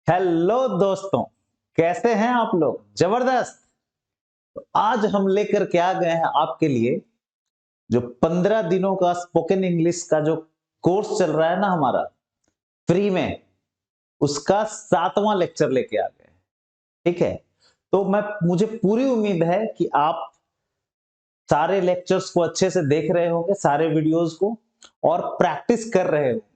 Hello दोस्तों, कैसे हैं आप लोग? जबरदस्त। तो आज हम लेकर के आ गए हैं आपके लिए जो 15 दिनों का स्पोकन इंग्लिश का जो कोर्स चल रहा है ना हमारा फ्री में, उसका 7वां लेक्चर लेके आ गए हैं। ठीक है, तो मुझे पूरी उम्मीद है कि आप सारे लेक्चर्स को अच्छे से देख रहे होंगे, सारे वीडियोस को, और प्रैक्टिस कर रहे होंगे।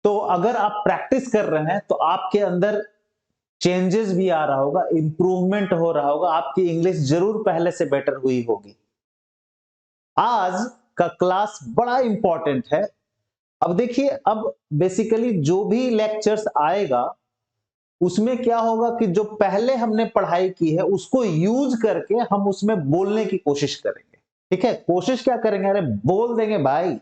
तो अगर आप प्रैक्टिस कर रहे हैं तो आपके अंदर चेंजेस भी आ रहा होगा, इंप्रूवमेंट हो रहा होगा, आपकी इंग्लिश जरूर पहले से बेटर हुई होगी। आज का क्लास बड़ा इंपॉर्टेंट है। अब देखिए, अब बेसिकली जो भी लेक्चर्स आएगा उसमें क्या होगा कि जो पहले हमने पढ़ाई की है उसको यूज करके हम उसमें बोलने की कोशिश करेंगे। ठीक है, कोशिश क्या करेंगे? अरे बोल देंगे भाई।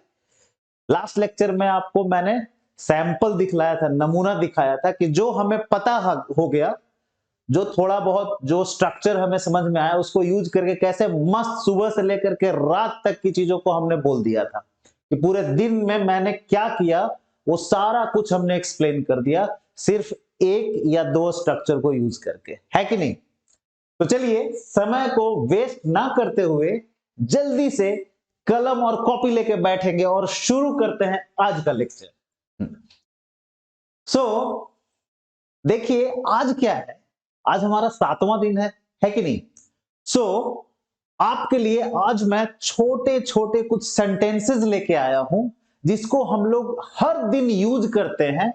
लास्ट लेक्चर में आपको मैंने सैंपल दिखलाया था, नमूना दिखाया था कि जो हमें पता हो गया, जो थोड़ा बहुत जो स्ट्रक्चर हमें समझ में आया, उसको यूज करके कैसे मस्त सुबह से लेकर के रात तक की चीजों को हमने बोल दिया था कि पूरे दिन में मैंने क्या किया, वो सारा कुछ हमने एक्सप्लेन कर दिया सिर्फ एक या दो स्ट्रक्चर को यूज करके, है कि नहीं? तो चलिए, समय को वेस्ट ना करते हुए जल्दी से कलम और कॉपी लेके बैठेंगे और शुरू करते हैं आज का लेक्चर। सो देखिए, आज क्या है? आज हमारा 7वां दिन है कि नहीं? सो आपके लिए आज मैं छोटे छोटे कुछ सेंटेंसेस लेके आया हूं जिसको हम लोग हर दिन यूज करते हैं।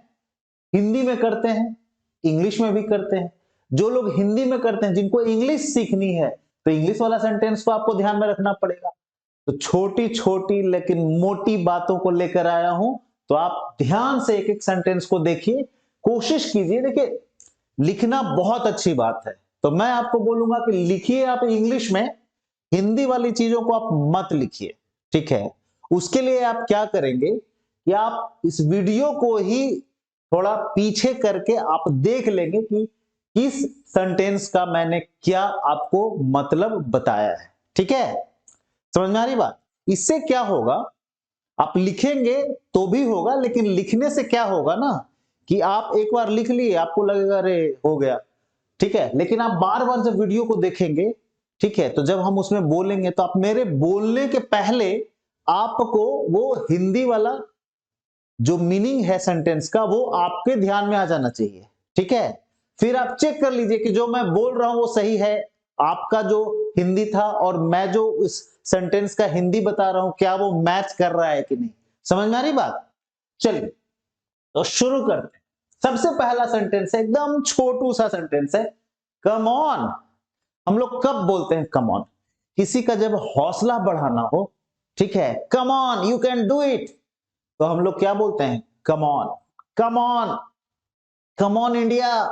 हिंदी में करते हैं, इंग्लिश में भी करते हैं। जो लोग हिंदी में करते हैं, जिनको इंग्लिश सीखनी है, तो इंग्लिश वाला सेंटेंस को आपको ध्यान में रखना पड़ेगा। तो छोटी छोटी लेकिन मोटी बातों को लेकर आया हूं, तो आप ध्यान से एक एक सेंटेंस को देखिए, कोशिश कीजिए। देखिए, लिखना बहुत अच्छी बात है, तो मैं आपको बोलूंगा कि लिखिए आप इंग्लिश में, हिंदी वाली चीजों को आप मत लिखिए। ठीक है, उसके लिए आप क्या करेंगे कि आप इस वीडियो को ही थोड़ा पीछे करके आप देख लेंगे कि किस सेंटेंस का मैंने क्या आपको मतलब बताया है। ठीक है, समझ में आ रही बात? इससे क्या होगा, आप लिखेंगे तो भी होगा, लेकिन लिखने से क्या होगा ना कि आप एक बार लिख लिए, आपको लगेगा अरे हो गया, ठीक है, लेकिन आप बार बार जब वीडियो को देखेंगे, ठीक है, तो जब हम उसमें बोलेंगे तो आप मेरे बोलने के पहले आपको वो हिंदी वाला जो मीनिंग है सेंटेंस का वो आपके ध्यान में आ जाना चाहिए। ठीक है, फिर आप चेक कर लीजिए कि जो मैं बोल रहा हूं वो सही है, आपका जो हिंदी था और मैं जो उस सेंटेंस का हिंदी बता रहा हूं क्या वो मैच कर रहा है कि नहीं। समझ में आ रही बात? चलिए, तो शुरू करते हैं। सबसे पहला सेंटेंस है, एकदम छोटू सा सेंटेंस है, कम ऑन। हम लोग कब बोलते हैं कम ऑन? किसी का जब हौसला बढ़ाना हो, ठीक है, come on you can do it, तो हम लोग क्या बोलते हैं? Come on, come on, come on India,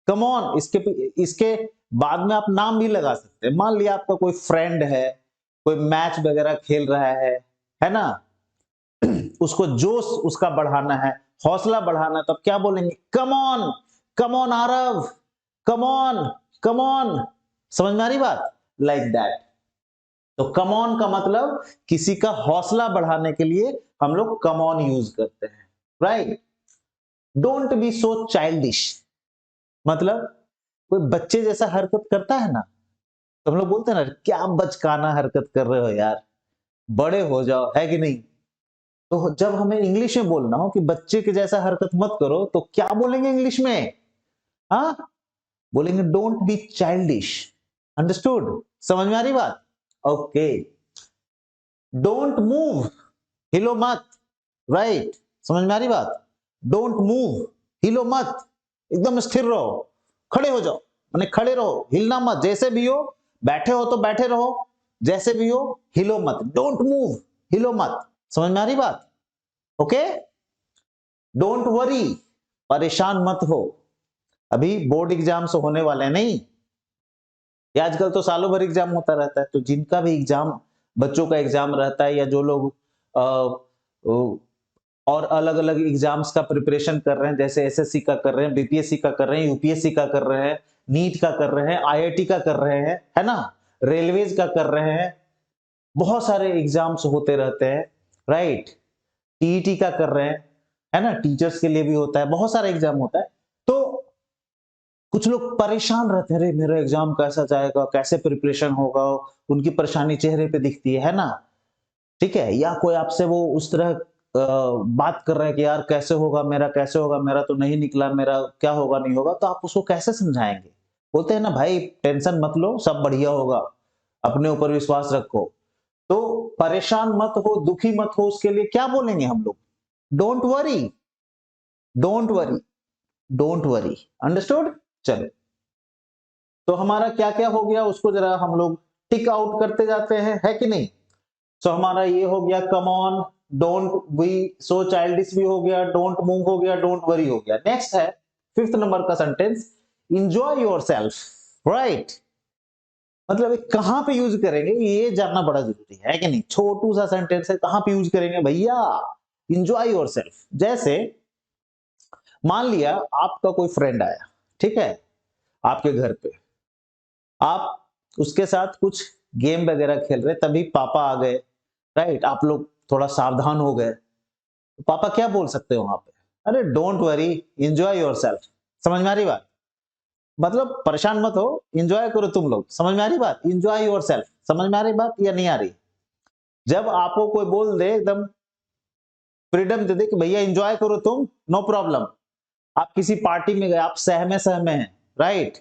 come on. इसके बाद में आप नाम भी लगा सकते हैं। मान लिया आपका कोई फ्रेंड है, कोई मैच वगैरह खेल रहा है ना, उसको जोश उसका बढ़ाना है, हौसला बढ़ाना है, तो क्या बोलेंगे? Come on Aarav, come on, come on. समझ में आ रही बात? Like that. तो कम ऑन का मतलब किसी का हौसला बढ़ाने के लिए हम लोग कम ऑन यूज करते हैं, right? Don't be so childish, मतलब कोई बच्चे जैसा हरकत करता है ना, तो हम लोग बोलते हैं ना, क्या बचकाना हरकत कर रहे हो यार, बड़े हो जाओ, है कि नहीं? तो जब हमें इंग्लिश में बोलना हो कि बच्चे के जैसा हरकत मत करो, तो क्या बोलेंगे इंग्लिश में? हाँ, बोलेंगे डोंट बी चाइल्डिश। अंडरस्टूड? समझ में आ रही बात? ओके। डोंट मूव, हिलो मत, राइट? समझ में आ रही बात? डोंट मूव, हिलो मत, एकदम स्थिर रहो, खड़े हो जाओ, माने खड़े रहो, हिलना मत, जैसे भी हो, बैठे हो तो बैठे रहो, जैसे भी हो, हिलो मत, डोंट मूव, हिलो मत। समझ में आ रही बात? ओके। डोंट वरी, परेशान मत हो, अभी बोर्ड एग्जाम्स होने वाले हैं, नहीं? ये आजकल तो सालों भर एग्जाम होता रहता है, तो जिनका भी एग्जाम, बच्चों का एग्जाम रहता है, या जो लोग और अलग अलग एग्जाम्स का प्रिपरेशन कर रहे हैं, जैसे एसएससी का कर रहे हैं, बीपीएससी का कर रहे हैं, यूपीएससी का कर रहे हैं, नीट का कर रहे हैं, आईआईटी का कर रहे हैं, है ना, रेलवेज का कर रहे हैं, बहुत सारे एग्जाम्स होते रहते हैं, राइट? टीईटी का कर रहे हैं, है ना, टीचर्स के लिए भी होता है, बहुत सारा एग्जाम होता है। तो कुछ लोग परेशान रहते हैं, अरे मेरा एग्जाम कैसा जाएगा, कैसे प्रिपरेशन होगा, उनकी परेशानी चेहरे पे दिखती है ना, ठीक है। या कोई आपसे वो उस तरह बात कर रहे हैं कि यार कैसे होगा मेरा, कैसे होगा मेरा, तो नहीं निकला, मेरा क्या होगा नहीं होगा, तो आप उसको कैसे समझाएंगे? बोलते हैं ना भाई टेंशन मत लो, सब बढ़िया होगा, अपने ऊपर विश्वास रखो। तो परेशान मत हो, दुखी मत हो, उसके लिए क्या बोलेंगे हम लोग? Don't worry, don't worry, don't worry. Understood? चलो, तो हमारा क्या क्या हो गया उसको जरा हम लोग टिक आउट करते जाते हैं, है कि नहीं? सो हमारा ये हो गया, come on, don't be so childish भी हो गया, डोंट मूव हो गया, डोंट वरी हो गया। नेक्स्ट है 5th नंबर का सेंटेंस, इंजॉय योरसेल्फ। राइट, मतलब कहां पे यूज करेंगे ये जानना बड़ा जरूरी है कि नहीं? छोटू सा सेंटेंस है, कहां पे यूज करेंगे भैया? Enjoy yourself. जैसे मान लिया आपका कोई फ्रेंड आया, ठीक है, आपके घर पे, आप उसके साथ कुछ गेम वगैरह खेल रहे, तभी पापा आ गए, राइट, आप लोग थोड़ा सावधान हो गए, तो पापा क्या बोल सकते हो वहां पे? अरे डोंट वरी, एंजॉय योरसेल्फ। समझ में आ रही बात? मतलब परेशान मत हो, एंजॉय करो तुम लोग। समझ में आ रही बात? Enjoy yourself. समझ में आ रही बात या नहीं आ रही? जब आपको कोई बोल दे, एकदम फ्रीडम दे दे कि भैया एंजॉय करो तुम, नो प्रॉब्लम। आप किसी पार्टी में गए, आप सहमे सहमे हैं, राइट,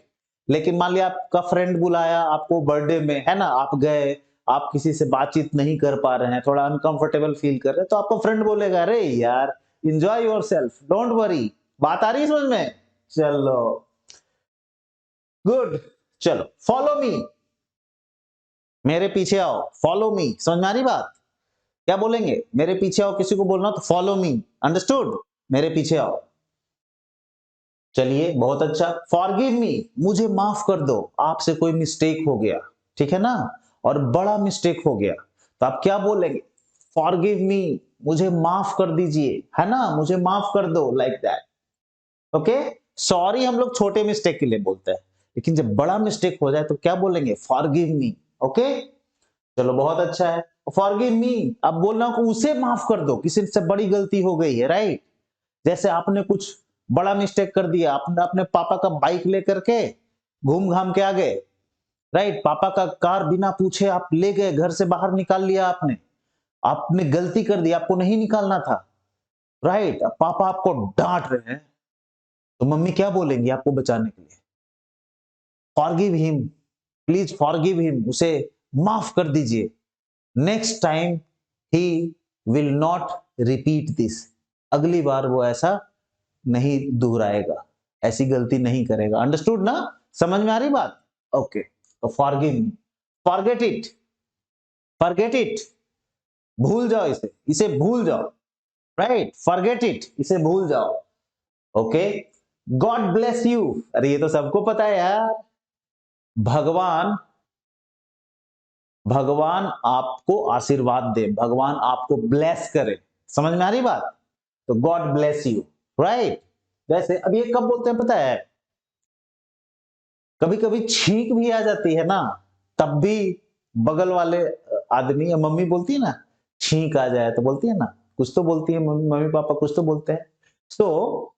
लेकिन मान लिया आपका फ्रेंड बुलाया आपको बर्थडे में, है ना, आप गए, आप किसी से बातचीत नहीं कर पा रहे हैं, थोड़ा अनकंफर्टेबल फील कर रहे हैं, तो आपका फ्रेंड बोलेगा अरे यार एंजॉय योरसेल्फ, डोंट वरी। बात आ रही है समझ में? चलो गुड। चलो फॉलो मी, मेरे पीछे आओ, फॉलो मी। समझ में आ रही बात? क्या बोलेंगे? मेरे पीछे आओ, किसी को बोलना तो फॉलो मी। अंडरस्टूड? मेरे पीछे आओ। चलिए बहुत अच्छा। फॉरगिव मी, मुझे माफ कर दो, आपसे कोई मिस्टेक हो गया, ठीक है ना, और बड़ा मिस्टेक हो गया, तो आप क्या बोलेंगे? फॉरगिव मी, मुझे माफ कर दीजिए, है ना, मुझे माफ कर दो, लाइक दैट। ओके, सॉरी हम लोग छोटे मिस्टेक के लिए बोलते हैं, लेकिन जब बड़ा मिस्टेक हो जाए तो क्या बोलेंगे? Forgive me. ओके, चलो बहुत अच्छा है। फॉरगिव मी, अब बोलना को उसे माफ कर दो, किसी से बड़ी गलती हो गई है, राइट। जैसे आपने कुछ बड़ा मिस्टेक कर दिया, आपने अपने पापा का बाइक लेकर के घूम घाम के आ गए, राइट, पापा का कार बिना पूछे आप ले गए, घर से बाहर निकाल लिया आपने, आपने गलती कर दी, आपको नहीं निकालना था, राइट। अब पापा आपको डांट रहे हैं, तो मम्मी क्या बोलेंगी आपको बचाने के लिए? Forgive him, please forgive him, उसे माफ कर दीजिए, next time he will not repeat this, अगली बार वो ऐसा नहीं दोहराएगा, ऐसी गलती नहीं करेगा। अंडरस्टूड ना? समझ में आ रही बात? ओके, तो forgive me, forget it, forget it, भूल जाओ इसे, इसे भूल जाओ, राइट, फॉरगेट इट, इसे भूल जाओ। ओके, गॉड ब्लेस यू, अरे ये तो सबको पता है यार, भगवान, भगवान आपको आशीर्वाद दे, भगवान आपको ब्लेस करे। समझ में आ रही बात? तो गॉड ब्लेस यू, राइट। वैसे अब ये कब बोलते हैं पता है? कभी कभी छींक भी आ जाती है ना, तब भी बगल वाले आदमी या मम्मी बोलती है ना, छींक आ जाए तो बोलती है ना, कुछ तो बोलती है मम्मी, मम्मी पापा कुछ तो बोलते हैं। So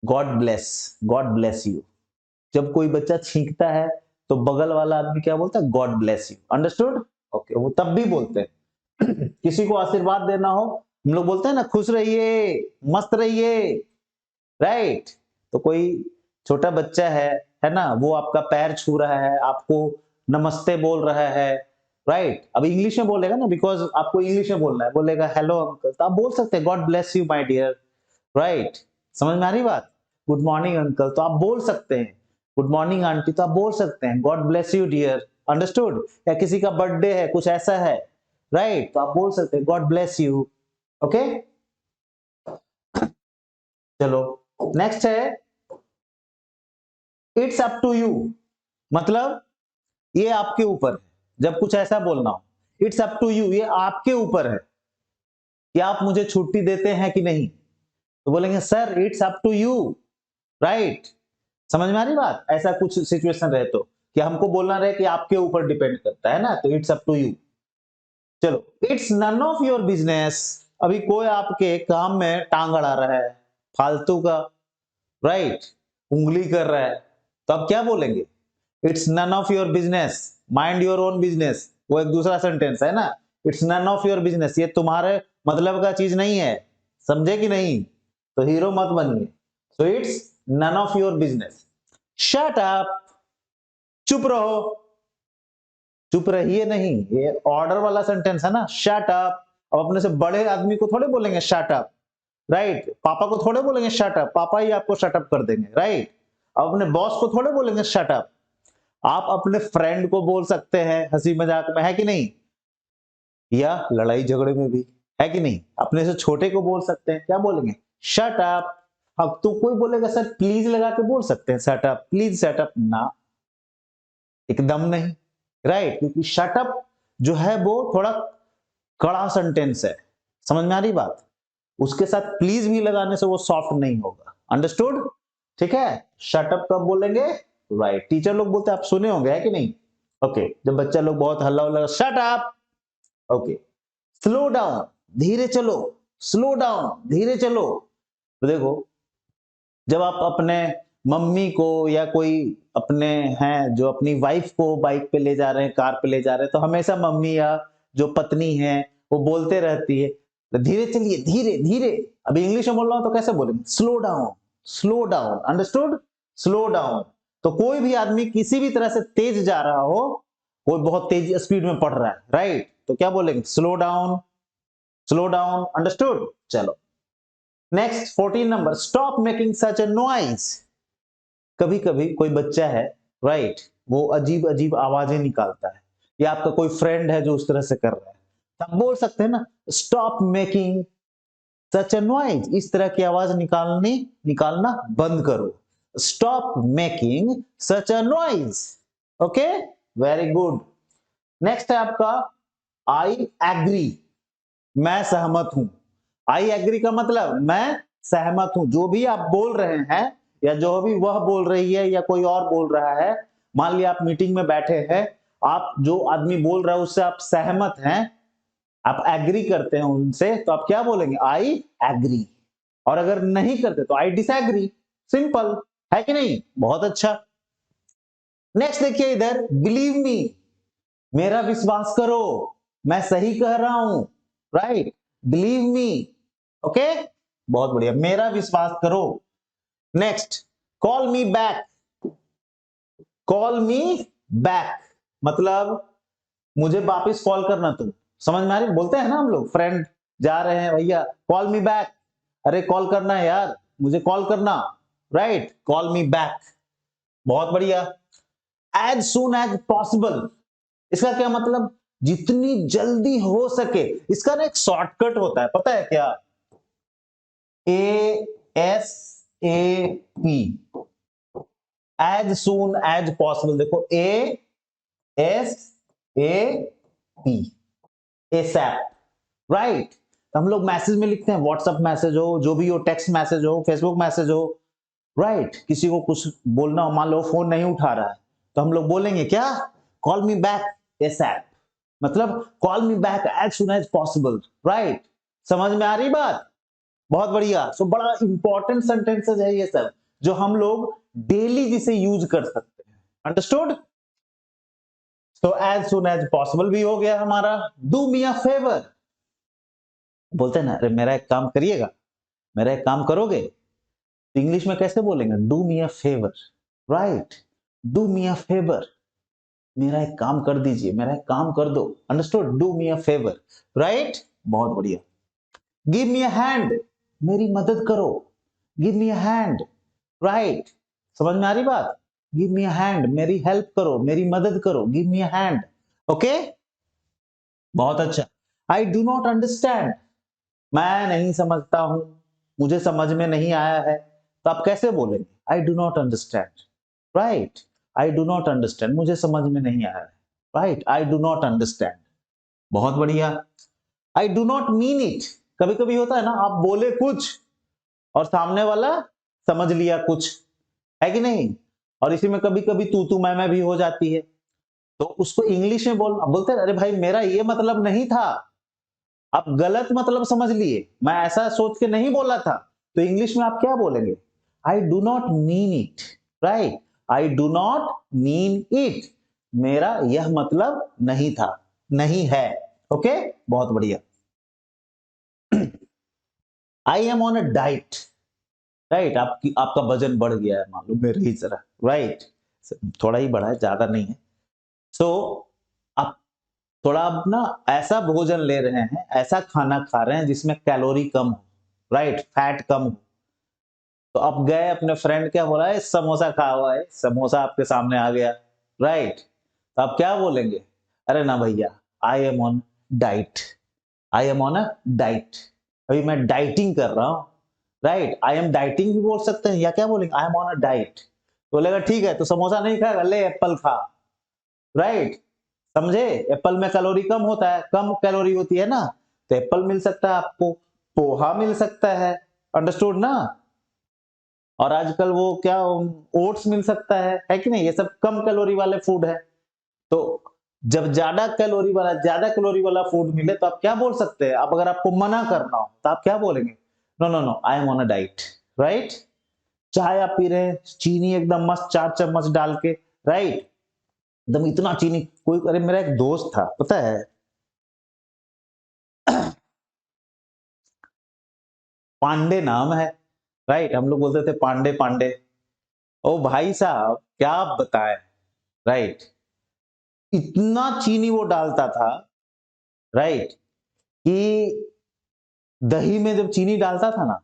God bless, God bless you, जब कोई बच्चा छींकता है तो बगल वाला आदमी क्या बोलता है? God bless you. Understood? Okay, वो तब भी बोलते हैं। किसी को आशीर्वाद देना हो, हम लोग बोलते हैं ना, खुश रहिए, मस्त रहिए, राइट। तो कोई छोटा बच्चा है ना, वो आपका पैर छू रहा है, आपको नमस्ते बोल रहा है, राइट। अब इंग्लिश में बोलेगा ना, बिकॉज आपको इंग्लिश में बोलना है, बोलेगा हेलो अंकल, तो आप बोल सकते हैं God bless you my dear, right. समझ में आ रही बात? गुड मॉर्निंग अंकल, तो आप बोल सकते हैं, गुड मॉर्निंग आंटी, तो आप बोल सकते हैं God bless you dear. Understood? या किसी का बर्थडे है, कुछ ऐसा है, राइट, तो आप बोल सकते हैं गॉड ब्लेस यू। ओके, चलो नेक्स्ट है, इट्स अप टू यू, मतलब ये आपके ऊपर है। जब कुछ ऐसा बोलना हो, इट्स अप टू यू, ये आपके ऊपर है कि आप मुझे छुट्टी देते हैं कि नहीं, तो बोलेंगे sir it's up to you, right. समझ में आ रही बात? ऐसा कुछ सिचुएशन रहे तो, कि हमको बोलना रहे कि आपके ऊपर डिपेंड करता है ना, तो इट्स अप टू यू। चलो, it's none of your business, अभी कोई आपके काम में टांग अड़ा रहा है फालतू का, राइट, उंगली कर रहा है, तो आप क्या बोलेंगे? It's none of your business, mind your own business, वो एक दूसरा सेंटेंस है ना, it's none of your business, ये तुम्हारे मतलब का चीज नहीं है, समझे कि नहीं? तो हीरो मत बनिए। So it's none of your business. Shut up, चुप रहो, चुप रहिए नहीं, ये ऑर्डर वाला सेंटेंस है ना, शट अप। अब अपने से बड़े आदमी को थोड़े बोलेंगे शट अप, राइट, पापा को थोड़े बोलेंगे शट अप, पापा ही आपको शट अप कर देंगे, राइट। अब अपने बॉस को थोड़े बोलेंगे शट अप, आप अपने फ्रेंड को बोल सकते हैं हंसी मजाक में, है कि नहीं, या लड़ाई झगड़े में भी, है कि नहीं, अपने से छोटे को बोल सकते हैं, क्या बोलेंगे? Shut up. अब तो कोई बोलेगा सर प्लीज लगा के बोल सकते हैं shut up, please shut up, ना, एकदम नहीं, राइट, क्योंकि शट अप जो है वो थोड़ा कड़ा सेंटेंस है, समझ में आ रही बात, उसके साथ प्लीज भी लगाने से वो सॉफ्ट नहीं होगा, अंडरस्टूड, ठीक है। शट अप कब बोलेंगे? राइट, टीचर लोग बोलते हैं, आप सुने होंगे, है कि नहीं? ओके, जब बच्चा लोग बहुत हल्ला उल्ला, shut up, okay. Slow down, धीरे चलो, स्लो डाउन, धीरे चलो। तो देखो, जब आप अपने मम्मी को या कोई अपने हैं जो अपनी वाइफ को बाइक पे ले जा रहे हैं, कार पे ले जा रहे हैं, तो हमेशा मम्मी या जो पत्नी है वो बोलते रहती है धीरे चलिए, धीरे धीरे। अभी इंग्लिश में बोल रहा हूं तो कैसे बोलेंगे? Slow down, slow down, understood, slow down. तो कोई भी आदमी किसी भी तरह से तेज जा रहा हो, कोई बहुत तेज स्पीड में पढ़ रहा है, राइट, तो क्या बोलेंगे? Slow down, slow down, understood. चलो next 14 number, stop making such a noise. कभी कभी कोई बच्चा है, राइट, वो अजीब अजीब आवाजें निकालता है, या आपका कोई फ्रेंड है जो उस तरह से कर रहा है, तो आप बोल सकते हैं ना, stop making such a noise, इस तरह की आवाज निकालना बंद करो, stop making such a noise, okay, very good. Next है आपका आई एग्री, मैं सहमत हूं। आई एग्री का मतलब मैं सहमत हूं, जो भी आप बोल रहे हैं या जो भी वह बोल रही है या कोई और बोल रहा है, मान लिया आप मीटिंग में बैठे हैं, आप जो आदमी बोल रहा है उससे आप सहमत हैं, आप एग्री करते हैं उनसे, तो आप क्या बोलेंगे? I agree. और अगर नहीं करते तो आई डिसएग्री, सिंपल, है कि नहीं? बहुत अच्छा। नेक्स्ट देखिए इधर, बिलीव मी, मेरा विश्वास करो, मैं सही कह रहा हूं, राइट, बिलीव मी, ओके, बहुत बढ़िया, मेरा विश्वास करो। Next, call me back, call me back मतलब मुझे वापस कॉल करना, तुम समझ में आ रही? बोलते हैं ना हम लोग, फ्रेंड जा रहे हैं, भैया कॉल मी बैक, अरे कॉल करना है यार, मुझे कॉल करना, राइट, कॉल मी बैक, बहुत बढ़िया। एज सुन एज पॉसिबल, इसका क्या मतलब? जितनी जल्दी हो सके। इसका ना एक शॉर्टकट होता है, पता है क्या? ASAP, as soon as possible, देखो ASAP, ASAP, राइट। हम लोग मैसेज में लिखते हैं, व्हाट्सएप मैसेज हो, जो भी हो, टेक्स्ट मैसेज हो, फेसबुक मैसेज हो, राइट, किसी को कुछ बोलना हो, मान लो फोन नहीं उठा रहा है, तो हम लोग बोलेंगे क्या? कॉल मी बैक ASAP, मतलब call me back as soon as possible, right, समझ में आ रही बात? बहुत बढ़िया। सो बड़ा इंपॉर्टेंट सेंटेंसेस है ये सब, जो हम लोग डेली जिसे यूज कर सकते हैं, understood. So as soon as possible भी हो गया हमारा। डू मी अ फेवर, बोलते हैं ना, अरे मेरा एक काम करिएगा, मेरा एक काम करोगे, तो इंग्लिश में कैसे बोलेंगे? Do me a favour, right, do me a favour, मेरा एक काम कर दीजिए, मेरा एक काम कर दो, understood, do me a favour, right, बहुत बढ़िया। गिव मी अ हैंड, मेरी मदद करो, give me a hand, right, समझ में आ रही बात? गिव मी अ हैंड, मेरी हेल्प करो, मेरी मदद करो, give me a hand, okay, बहुत अच्छा। आई डू नॉट अंडरस्टैंड, मैं नहीं समझता हूं, मुझे समझ में नहीं आया है, तो आप कैसे बोलेंगे? I do not understand, right, I do not understand, मुझे समझ में नहीं आया है, right, I do not understand, बहुत बढ़िया। I do not mean it, कभी कभी होता है ना, आप बोले कुछ और सामने वाला समझ लिया कुछ, है कि नहीं? और इसी में कभी कभी तू मैं भी हो जाती है, तो उसको इंग्लिश में बोलते हैं, अरे भाई मेरा ये मतलब नहीं था, आप गलत मतलब समझ लिए, मैं ऐसा सोच के नहीं बोला था। तो इंग्लिश में आप क्या बोलेंगे? I do not mean it, right? I do not mean it, मेरा यह मतलब नहीं था, नहीं है। ओके, बहुत बढ़िया। आई am on a diet, right? आपका वजन बढ़ गया है, मालूम मेरे ही तरह, राइट? थोड़ा ही बढ़ा है, ज्यादा नहीं है। सो आप थोड़ा अब ना ऐसा भोजन ले रहे हैं, ऐसा खाना खा रहे हैं जिसमें कैलोरी कम हो, राइट? फैट कम हो। तो आप गए, अपने फ्रेंड क्या बोला है, समोसा खा हुआ है, समोसा आपके सामने आ गया, राइट? तो आप क्या बोलेंगे? अरे ना भैया, आई am on diet, I am on a diet, अभी मैं डाइटिंग कर रहा हूं, राइट? आई एम डाइटिंग भी बोल सकते हैं, या क्या बोलेंगे? आई एम ऑन अ डाइट। बोलेगा ठीक है, तो समोसा नहीं खाएगा, ले एप्पल खा, राइट? समझे? एप्पल में कैलोरी कम होता है, कम कैलोरी होती है ना, तो एप्पल मिल सकता है आपको, पोहा मिल सकता है, अंडरस्टूड ना? और आजकल वो क्या, ओट्स मिल सकता है कि नहीं? ये सब कम कैलोरी वाले फूड है। तो जब ज्यादा कैलोरी वाला फूड मिले तो आप क्या बोल सकते हैं? अब अगर आपको मना करना हो तो आप क्या बोलेंगे? No no no, I am on a diet, right? चाय आप पी रहे हैं, चीनी एकदम मस्त 4 चम्मच डाल के, राइट? एकदम इतना चीनी, कोई, अरे मेरा एक दोस्त था, पता है, पांडे नाम है, राइट? हम लोग बोलते थे पांडे पांडे। ओ भाई साहब, क्या आप बताएं, राइट? इतना चीनी वो डालता था, राइट, कि दही में जब चीनी डालता था ना,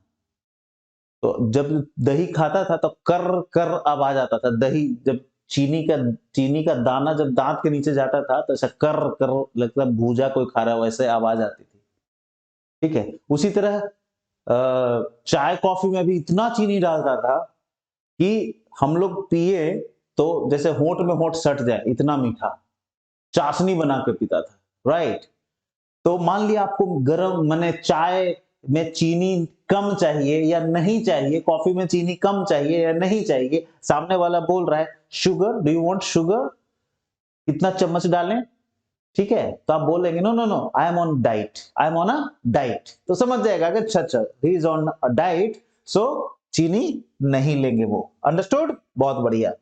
तो जब दही खाता था तो कर कर आवाज आता था। दही जब चीनी का दाना जब दांत के नीचे जाता था तो ऐसा कर कर लगता, भूजा कोई खा रहा है वैसे आवाज आती थी। ठीक है, उसी तरह चाय कॉफी में भी इतना चीनी डालता था कि हम लोग पिए तो जैसे होंठ में होंठ सट जाए, इतना मीठा चाशनी बना के पीता था, राइट? तो मान लिया आपको गरम माने चाय में चीनी कम चाहिए या नहीं चाहिए, कॉफी में चीनी कम चाहिए या नहीं चाहिए, सामने वाला बोल रहा है sugar, do you want sugar, कितना चम्मच डालें? ठीक है, तो आप बोलेंगे no no no, I am on diet, I am on a diet, तो समझ जाएगा कि अच्छा अच्छा, he is on a diet, so चीनी नहीं लेंगे वो, अंडरस्टूड? बहुत बढ़िया।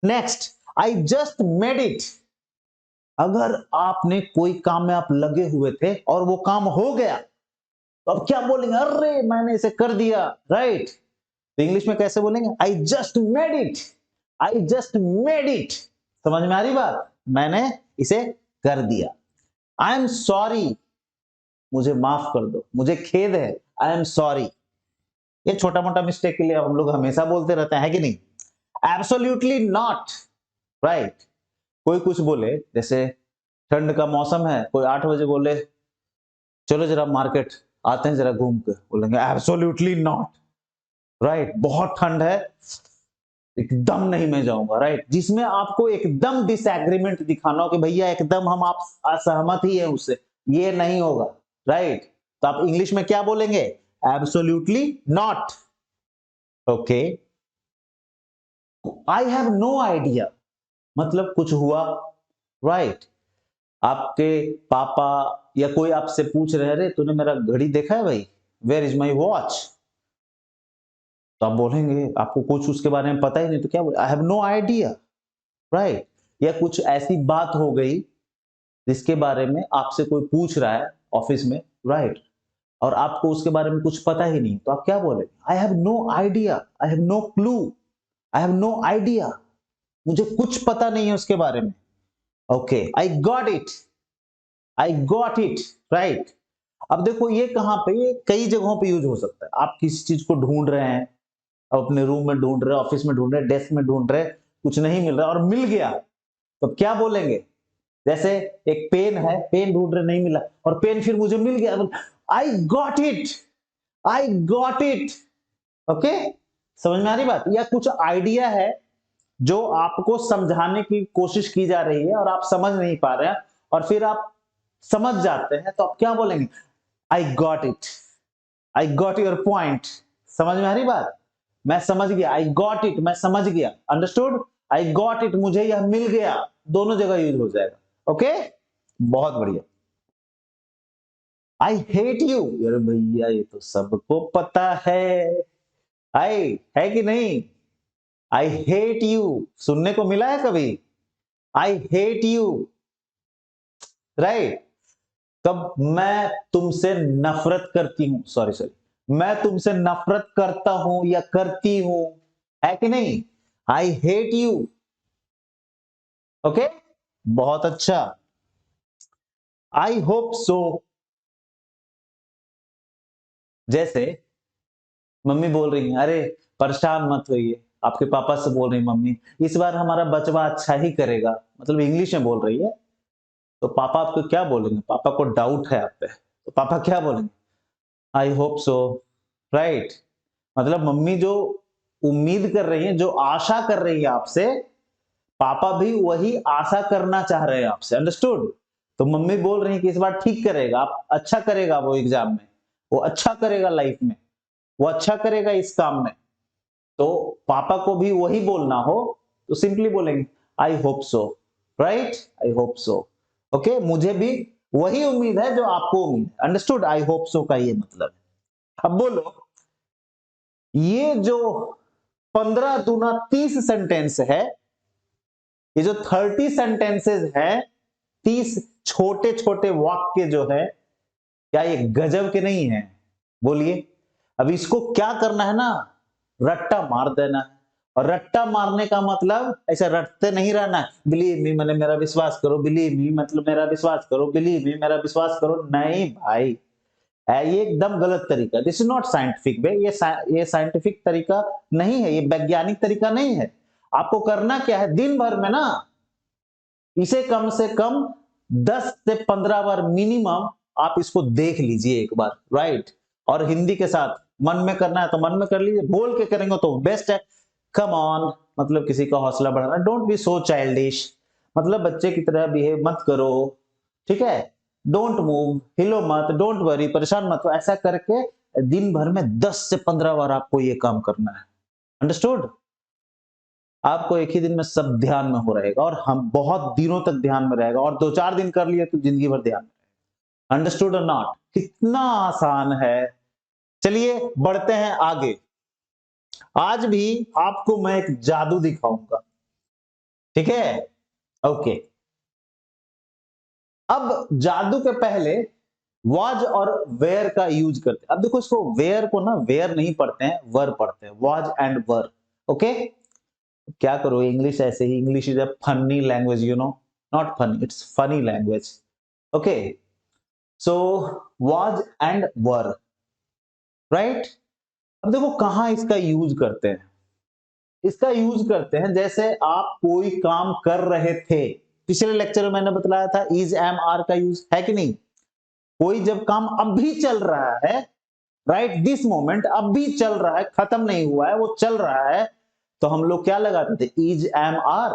Next, I just made it, अगर आपने कोई काम में आप लगे हुए थे और वो काम हो गया, तो अब क्या बोलेंगे? अरे मैंने इसे कर दिया, राइट? तो इंग्लिश में कैसे बोलेंगे? आई just made it, I just made it. समझ में आ रही बात? मैंने इसे कर दिया। आई एम सॉरी, मुझे माफ कर दो, मुझे खेद है, आई एम सॉरी। ये छोटा मोटा मिस्टेक के लिए हम लोग हमेशा बोलते रहते हैं, है कि नहीं? Absolutely not, right? कोई कुछ बोले, जैसे ठंड का मौसम है, कोई 8 बजे बोले चलो जरा मार्केट आते हैं, जरा घूम के, बोलेंगे एब्सोल्युटली नॉट, राइट? बहुत ठंड है, एकदम नहीं मैं जाऊंगा, राइट? जिसमें आपको एकदम डिसएग्रीमेंट दिखाना हो कि भैया एकदम हम आप असहमत ही है उससे, ये नहीं होगा, राइट? तो आप इंग्लिश में क्या बोलेंगे? Absolutely not. Okay, I have no idea, मतलब कुछ हुआ, राइट? आपके पापा या कोई आपसे पूछ रहे, अरे तूने मेरा घड़ी देखा है भाई, वेयर इज माई वॉच? तो आप बोलेंगे आपको कुछ उसके बारे में पता ही नहीं, तो क्या बोले? I have no idea, right? या कुछ ऐसी बात हो गई जिसके बारे में आपसे कोई पूछ रहा है ऑफिस में, राइट? और आपको उसके बारे में कुछ पता ही नहीं, तो आप क्या बोलेंगे? I have no idea, I have no clue, I have no idea, मुझे कुछ पता नहीं है उसके बारे में। Okay, I got it, I got it, right? अब देखो ये कहां पे, ये कई जगहों पे यूज हो सकता है। आप किसी चीज को ढूंढ रहे हैं, अपने रूम में ढूंढ रहे, ऑफिस में ढूंढ रहे, डेस्क में ढूंढ रहे, कुछ नहीं मिल रहा और मिल गया, तो क्या बोलेंगे? जैसे एक पेन है, पेन ढूंढ रहे नहीं मिला और पेन फिर मुझे मिल गया, आई got it, I got it. Okay, समझ में आ रही बात? या कुछ आइडिया है जो आपको समझाने की कोशिश की जा रही है और आप समझ नहीं पा रहे हैं, और फिर आप समझ जाते हैं, तो आप क्या बोलेंगे? आई got it, I got your point. समझ में आ रही बात? मैं समझ गया, आई गॉट इट, मैं समझ गया, अंडरस्टूड? आई गॉट इट, मुझे यह मिल गया, दोनों जगह यूज हो जाएगा। ओके, बहुत बढ़िया। आई हेट यू, अरे भैया ये तो सबको पता है कि नहीं? आई हेट यू सुनने को मिला है कभी? I hate you, right? कब मैं तुमसे नफरत करती हूं, सॉरी मैं तुमसे नफरत करता हूं या करती हूं, है कि नहीं? I hate you. ओके, बहुत अच्छा। आई होप सो, जैसे मम्मी बोल रही है, अरे परेशान मत होइए, आपके पापा से बोल रही मम्मी, इस बार हमारा बचवा अच्छा ही करेगा, मतलब इंग्लिश में बोल रही है। तो पापा आपको क्या बोलेंगे? पापा को डाउट है आप पे, तो पापा क्या बोलेंगे? I hope so, right? मतलब मम्मी जो उम्मीद कर रही है, जो आशा कर रही है आपसे, पापा भी वही आशा करना चाह रहे हैं आपसे, अंडरस्टूड? तो मम्मी बोल रही है कि इस बार ठीक करेगा, आप अच्छा करेगा वो एग्जाम में, वो अच्छा करेगा लाइफ में, वो अच्छा करेगा इस काम में। तो पापा को भी वही बोलना हो तो सिंपली बोलेंगे I hope so, right? I hope so. Okay, मुझे भी वही उम्मीद है जो आपको उम्मीद है, अंडरस्टूड? आई होप सो का ये मतलब है। अब बोलो, ये जो 15 दूना 30 सेंटेंस है, ये जो 30 सेंटेंसेस है, 30 छोटे छोटे वाक्य जो है, क्या ये गजब के नहीं है? बोलिए। अब इसको क्या करना है ना, रट्टा मार देना है। और रट्टा मारने का मतलब ऐसा रटते नहीं रहना है, बिलीव मी, मैंने मेरा विश्वास करो, बिलीव मी मतलब मेरा विश्वास करो, बिलीव मी मेरा विश्वास करो, नहीं भाई, ये एकदम गलत तरीका। This is not scientific way, ये साइंटिफिक तरीका नहीं है, ये वैज्ञानिक तरीका नहीं है। आपको करना क्या है, दिन भर में ना इसे कम से कम 10 से 15 बार मिनिमम आप इसको देख लीजिए एक बार, राइट? और हिंदी के साथ मन में करना है तो मन में कर लीजिए, बोल के करेंगे तो बेस्ट है। कम ऑन, मतलब किसी का हौसला बढ़ाना, डोंट बी सो चाइल्डिश, मतलब बच्चे की तरह बिहेव मत करो, ठीक है? डोंट मूव, हिलो मत, डोंट वरी, परेशान मत हो, ऐसा करके दिन भर में 10 से 15 बार आपको ये काम करना है, अंडरस्टूड? आपको एक ही दिन में सब ध्यान में हो रहेगा, और हम बहुत दिनों तक ध्यान में रहेगा, और 2-4 दिन कर लिए तो जिंदगी भर ध्यान में। अंडरस्टूड और नॉट? कितना आसान है। चलिए बढ़ते हैं आगे। आज भी आपको मैं एक जादू दिखाऊंगा, ठीक है? ओके, अब जादू के पहले वाज और वेयर का यूज करते हैं। अब देखो, इसको वेयर को ना वेयर नहीं पढ़ते हैं, वर पढ़ते हैं, वाज एंड वर। ओके, क्या करो, इंग्लिश ऐसे ही, English is a funny language, you know, not funny, it's funny language. Okay, so was and were, right? अब देखो कहां इसका यूज करते हैं। इसका यूज करते हैं जैसे आप कोई काम कर रहे थे, पिछले लेक्चर में मैंने बतलाया था इज एम आर का यूज है कि नहीं? कोई जब काम अभी चल रहा है, राइट, दिस मोमेंट अभी चल रहा है, खत्म नहीं हुआ है, वो चल रहा है, तो हम लोग क्या लगाते थे? इज एम आर,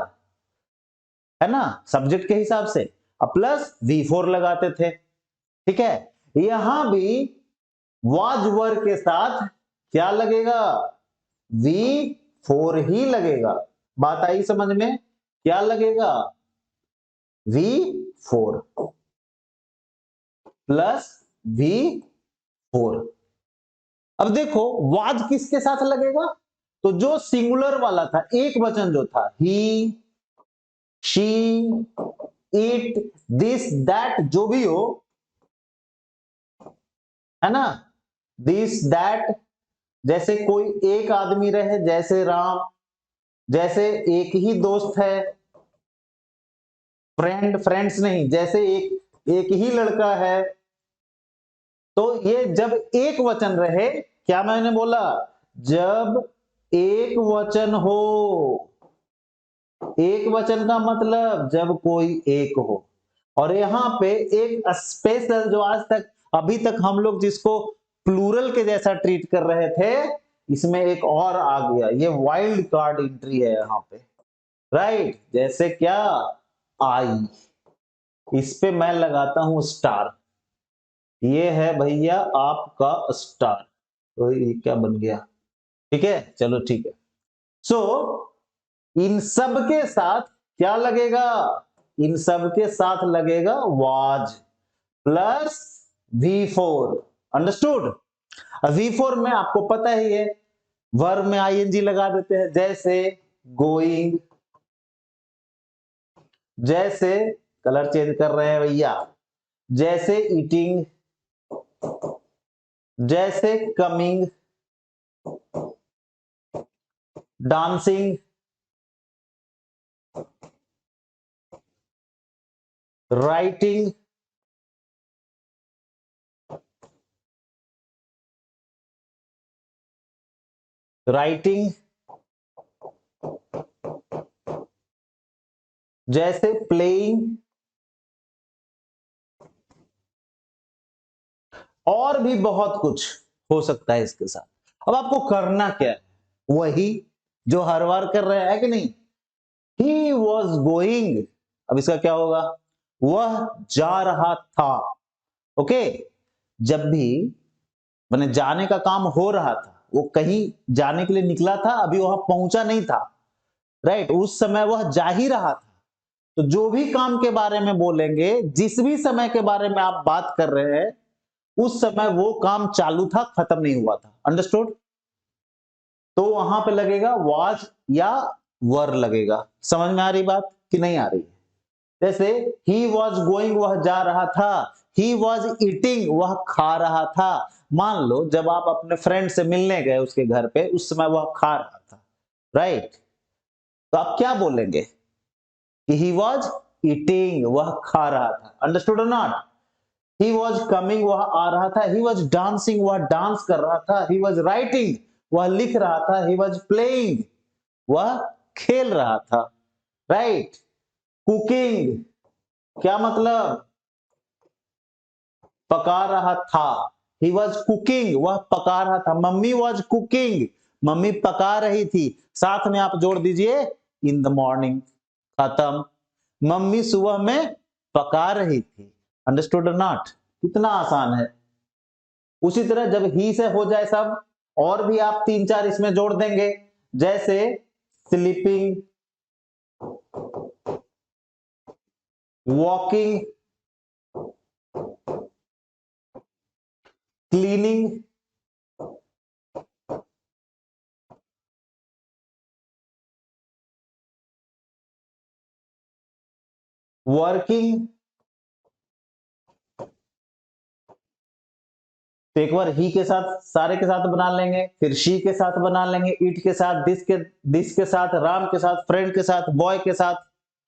है ना, सब्जेक्ट के हिसाब से, प्लस V4 लगाते थे, ठीक है? यहां भी वाज वर के साथ क्या लगेगा? V4 ही लगेगा। बात आई समझ में? क्या लगेगा? V4 plus V4। अब देखो वाज किसके साथ लगेगा? तो जो सिंगुलर वाला था, एक वचन जो था, ही, शी, इट, दिस, दैट, जो भी हो, है ना, दिस दैट, जैसे कोई एक आदमी रहे, जैसे राम, जैसे एक ही दोस्त है, फ्रेंड्स नहीं, जैसे एक एक ही लड़का है। तो ये जब एक वचन रहे, क्या मैंने बोला? जब एक वचन हो, एक वचन का मतलब जब कोई एक हो। और यहां पे एक स्पेशल, जो आज तक अभी तक हम लोग जिसको प्लूरल के जैसा ट्रीट कर रहे थे, इसमें एक और आ गया, ये वाइल्ड कार्ड एंट्री है यहां पे, राइट? जैसे क्या? आई, इस पे मैं लगाता हूं स्टार, ये है भैया आपका स्टार। तो ये क्या बन गया? ठीक है, चलो ठीक है। सो इन सब के साथ क्या लगेगा? इन सब के साथ लगेगा was plus V4। Understood. V4 में आपको पता ही है वर्ब में आईएनजी लगा देते हैं, जैसे गोइंग, जैसे कलर चेंज कर रहे हैं भैया, जैसे ईटिंग, जैसे कमिंग, डांसिंग, राइटिंग, राइटिंग, जैसे प्लेइंग, और भी बहुत कुछ हो सकता है इसके साथ। अब आपको करना क्या है, वही जो हर बार कर रहे हैं, है कि नहीं। ही वॉज गोइंग, अब इसका क्या होगा, वह जा रहा था। ओके, जब भी मैंने जाने का काम हो रहा था, वो कहीं जाने के लिए निकला था, अभी वहां पहुंचा नहीं था, राइट, उस समय वह जा ही रहा था। तो जो भी काम के बारे में बोलेंगे, जिस भी समय के बारे में आप बात कर रहे हैं, उस समय वो काम चालू था, खत्म नहीं हुआ था। अंडरस्टूड। तो वहां पे लगेगा वाज या वर लगेगा। समझ में आ रही बात कि नहीं आ रही है। जैसे ही वॉज गोइंग, वह जा रहा था, ही वॉज ईटिंग, वह खा रहा था। मान लो जब आप अपने फ्रेंड से मिलने गए उसके घर पे, उस समय वह खा रहा था, राइट। तो आप क्या बोलेंगे कि ही वॉज ईटिंग, वह खा रहा था। अंडरस्टूड और नॉट। ही वॉज कमिंग, वह आ रहा था। ही वॉज डांसिंग, वह डांस कर रहा था। ही वॉज राइटिंग, वह लिख रहा था। ही वॉज प्लेइंग, वह खेल रहा था, राइट। कुकिंग, क्या मतलब, पका रहा था। ही वॉज कुकिंग, वह पका रहा था। मम्मी वॉज कुकिंग, मम्मी पका रही थी। साथ में आप जोड़ दीजिए इन द मॉर्निंग, खत्म। मम्मी सुबह में पका रही थी। अंडरस्टूड और नॉट। कितना आसान है। उसी तरह जब ही से हो जाए सब, और भी आप 3-4 इसमें जोड़ देंगे, जैसे स्लीपिंग, वॉकिंग, क्लीनिंग, वर्किंग। तो एक बार ही के साथ सारे के साथ बना लेंगे, फिर शी के साथ बना लेंगे, इट के साथ, दिस के साथ, राम के साथ, फ्रेंड के साथ, बॉय के साथ,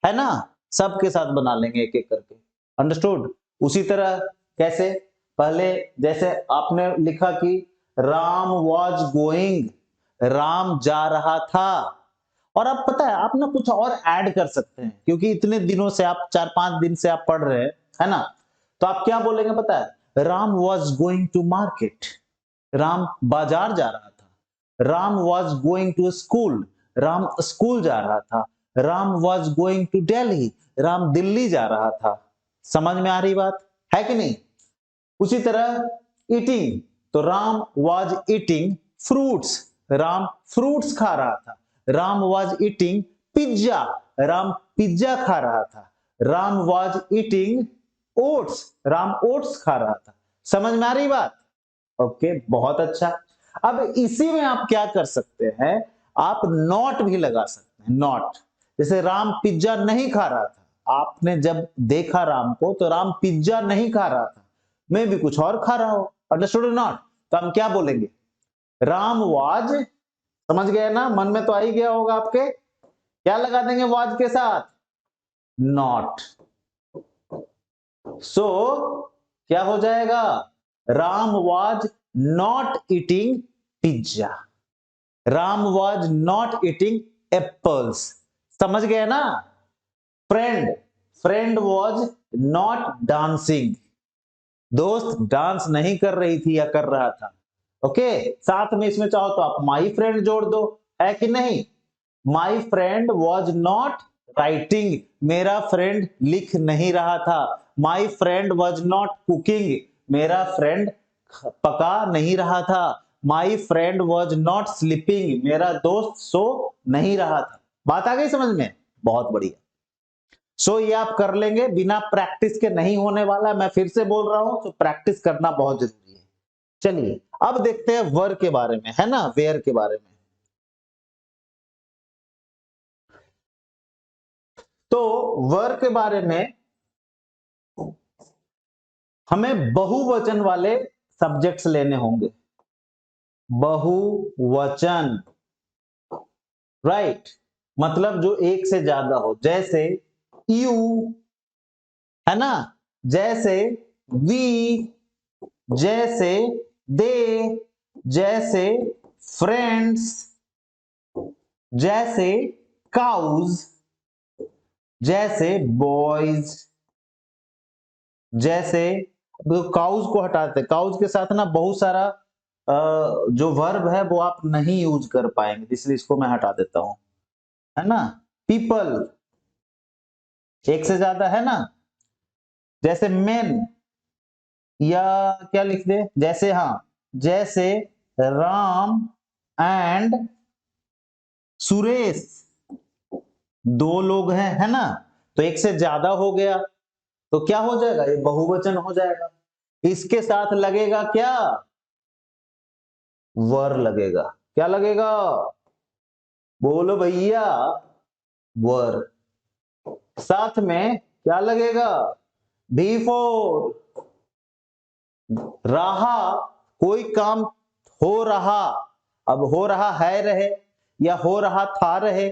है ना, सब के साथ बना लेंगे एक एक करके। अंडरस्टूड। उसी तरह कैसे, पहले जैसे आपने लिखा कि राम वॉज गोइंग, राम जा रहा था। और आप पता है आप ना कुछ और ऐड कर सकते हैं, क्योंकि इतने दिनों से आप 4-5 दिन से आप पढ़ रहे हैं, है ना। तो आप क्या बोलेंगे पता है, Ram was going to market, Ram बाजार जा रहा था। Ram was going to school, Ram school जा रहा था। Ram was going to Delhi, Ram Delhi जा रहा था। समझ में आ रही बात है कि नहीं। उसी तरह ईटिंग, तो Ram was eating fruits, Ram fruits खा रहा था। Ram was eating pizza, Ram pizza खा रहा था। Ram was eating oats, Ram oats खा रहा था। समझ में आ रही बात। ओके, बहुत अच्छा। अब इसी में आप क्या कर सकते हैं, आप नॉट भी लगा सकते हैं। नॉट, जैसे राम पिज्जा नहीं खा रहा था, आपने जब देखा राम को तो राम पिज्जा नहीं खा रहा था, मैं भी कुछ और खा रहा हूं। Understood not. तो हम क्या बोलेंगे, राम वाज, समझ गए ना, मन में तो आ ही गया होगा आपके। क्या लगा देंगे वाज के साथ, नॉट। सो क्या हो जाएगा, Ram was not eating pizza, Ram was not eating apples. समझ गए ना। Friend, friend was not dancing, दोस्त डांस नहीं कर रही थी या कर रहा था। ओके, साथ में इसमें चाहो तो आप माई फ्रेंड जोड़ दो, है कि नहीं। My friend was not writing, मेरा फ्रेंड लिख नहीं रहा था। My friend was not cooking, मेरा फ्रेंड पका नहीं रहा था। My friend was not sleeping, मेरा दोस्त सो नहीं रहा था। बात आ गई समझ में, बहुत बढ़िया। सो ये आप कर लेंगे, बिना प्रैक्टिस के नहीं होने वाला, मैं फिर से बोल रहा हूं, तो प्रैक्टिस करना बहुत जरूरी है। चलिए अब देखते हैं वर के बारे में, है ना, वेयर के बारे में। तो वर के बारे में हमें बहुवचन वाले सब्जेक्ट्स लेने होंगे, बहुवचन, राइट, मतलब जो एक से ज्यादा हो, जैसे यू, है ना, जैसे वी, जैसे दे, जैसे फ्रेंड्स, जैसे काउज, जैसे बॉयज, जैसे काउज को हटाते, काउज के साथ ना बहुत सारा जो वर्ब है वो आप नहीं यूज कर पाएंगे, इसलिए इसको मैं हटा देता हूं, है ना। पीपल, एक से ज्यादा है ना, जैसे मेन, या क्या लिख दे, जैसे, हाँ, जैसे राम एंड सुरेश, दो लोग हैं, है ना, तो एक से ज्यादा हो गया, तो क्या हो जाएगा, ये बहुवचन हो जाएगा। इसके साथ लगेगा क्या, वर लगेगा, क्या लगेगा, बोलो भैया, वर। साथ में क्या लगेगा, बिफोर, रहा, कोई काम हो रहा, अब हो रहा है रहे, या हो रहा था रहे,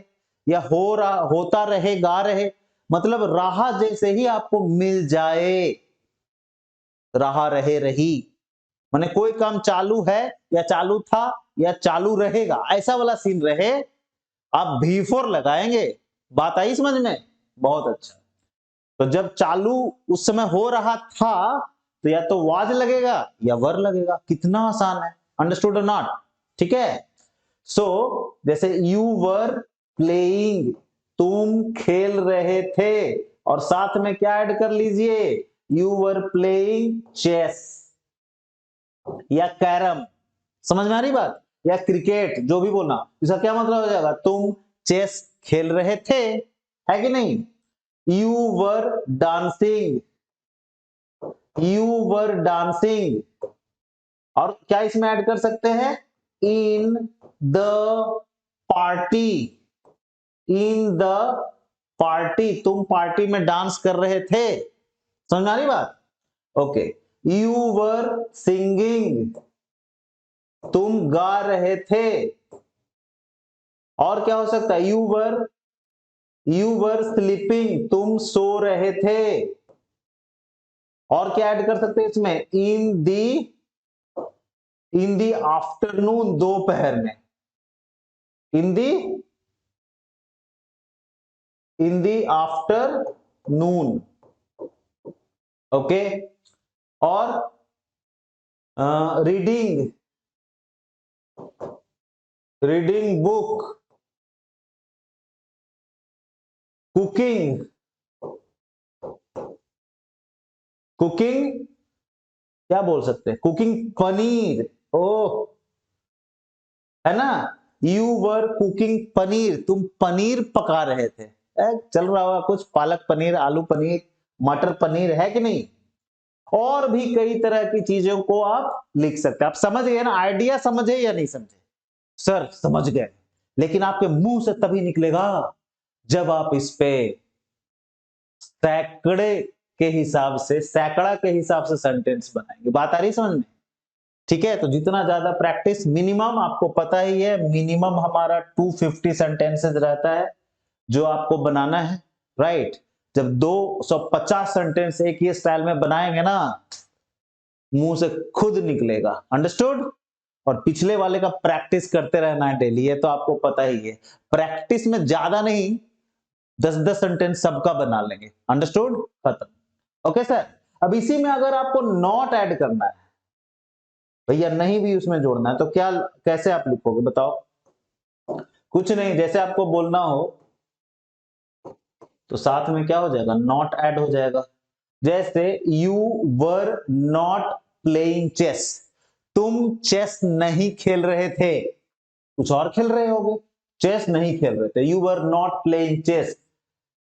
या हो रहा होता रहेगा रहे, मतलब रहा जैसे ही आपको मिल जाए, रहा रहे रही, माने कोई काम चालू है या चालू था या चालू रहेगा, ऐसा वाला सीन रहे, आप बिफोर लगाएंगे। बात आई समझ में, बहुत अच्छा। तो जब चालू उस समय हो रहा था, तो या तो वाज लगेगा या वर लगेगा, कितना आसान है, अंडरस्टूड और नॉट, ठीक है। सो जैसे यू वर प्लेइंग, तुम खेल रहे थे, और साथ में क्या ऐड कर लीजिए, यू वर प्लेइंग चेस या कैरम, समझ में आ रही बात, या क्रिकेट, जो भी बोलना, इसका क्या मतलब हो जाएगा, तुम चेस खेल रहे थे, है कि नहीं। You were dancing, you were dancing, और क्या इसमें ऐड कर सकते हैं, इन the party, in the party, तुम पार्टी में डांस कर रहे थे, समझ में आ रही बात, ओके। यू वर सिंगिंग, तुम गा रहे थे, और क्या हो सकता है, यू वर स्लीपिंग, तुम सो रहे थे, और क्या ऐड कर सकते हैं इसमें, इन दी आफ्टरनून, दोपहर में, इन दी आफ्टरनून, ओके। और reading, reading book, cooking, cooking, क्या बोल सकते हैं, कुकिंग पनीर, ओह, है ना, यू वर कुकिंग पनीर, तुम पनीर पका रहे थे, चल रहा होगा कुछ, पालक पनीर, आलू पनीर, मटर पनीर, है कि नहीं। और भी कई तरह की चीजों को आप लिख सकते हैं, आप समझ गए ना, आइडिया समझे या नहीं समझे, सर समझ गए, लेकिन आपके मुंह से तभी निकलेगा जब आप इस पे सैकड़े के हिसाब से, सैकड़ा के हिसाब से सेंटेंस बनाएंगे, बात आ रही समझ में, ठीक है। तो जितना ज्यादा प्रैक्टिस, मिनिमम आपको पता ही है, मिनिमम हमारा 250 सेंटेंसेस रहता है जो आपको बनाना है, राइट। जब 250 सेंटेंस एक ही स्टाइल में बनाएंगे ना, मुंह से खुद निकलेगा, अंडरस्टूड। और पिछले वाले का प्रैक्टिस करते रहना है डेली, ये तो आपको पता ही है, प्रैक्टिस में ज्यादा नहीं, 10-10 सेंटेंस सबका बना लेंगे, अंडरस्टूड, खत्म, ओके सर। अब इसी में अगर आपको नॉट ऐड करना है भैया, नहीं भी उसमें जोड़ना है, तो क्या, कैसे आप लिखोगे बताओ, कुछ नहीं, जैसे आपको बोलना हो तो साथ में क्या हो जाएगा, नॉट ऐड हो जाएगा, जैसे you were not playing chess, तुम चेस नहीं खेल रहे थे, कुछ और खेल रहे होगे, चेस नहीं खेल रहे थे, you were not playing chess,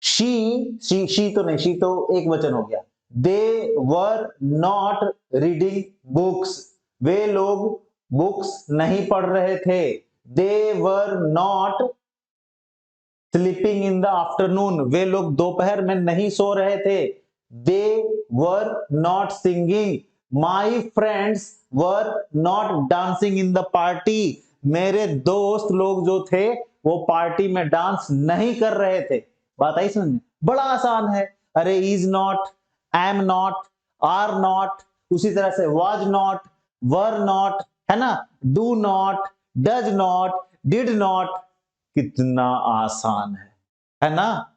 she तो नहीं, शी तो एक वचन हो गया। They were not reading books, वे लोग बुक्स नहीं पढ़ रहे थे। They were not sleeping in the afternoon, वे लोग दोपहर में नहीं सो रहे थे। They were not singing, my friends were not dancing in the party, मेरे दोस्त लोग जो थे वो पार्टी में डांस नहीं कर रहे थे। बात आई समझ में? बड़ा आसान है। अरे is not, am not, are not, उसी तरह से वाज नॉट, वर नॉट, है ना, do not, does not, did not. कितना आसान है ना,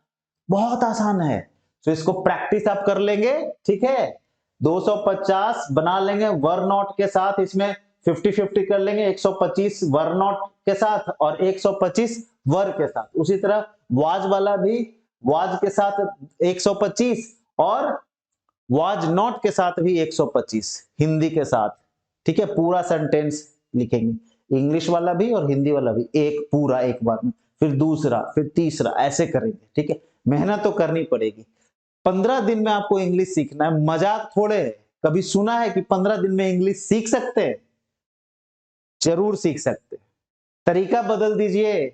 बहुत आसान है। तो इसको प्रैक्टिस आप कर लेंगे, ठीक है। 250 बना लेंगे वर नॉट के साथ, इसमें 50-50 कर लेंगे, 125 वर नॉट के साथ और 125 वर के साथ। उसी तरह वाज वाला भी वाज के साथ 125 और वाज नॉट के साथ भी 125 हिंदी के साथ, ठीक है। पूरा सेंटेंस लिखेंगे, इंग्लिश वाला भी और हिंदी वाला भी, एक पूरा एक बार में, फिर दूसरा, फिर तीसरा, ऐसे करेंगे, ठीक है। मेहनत तो करनी पड़ेगी। 15 दिन में आपको इंग्लिश सीखना है, मजाक थोड़े है। कभी सुना है कि 15 दिन में इंग्लिश सीख सकते हैं? जरूर सीख सकते हैं। तरीका बदल दीजिए,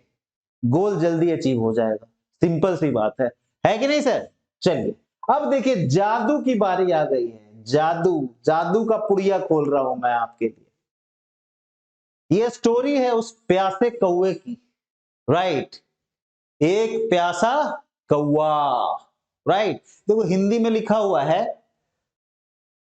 गोल जल्दी अचीव हो जाएगा। सिंपल सी बात है कि नहीं सर? चलिए अब देखिए, जादू की बारी आ गई है। जादू, जादू का पुड़िया खोल रहा हूं मैं आपके लिए। यह स्टोरी है उस प्यासे कौवे की, राइट। एक प्यासा कौवा, राइट। देखो हिंदी में लिखा हुआ है,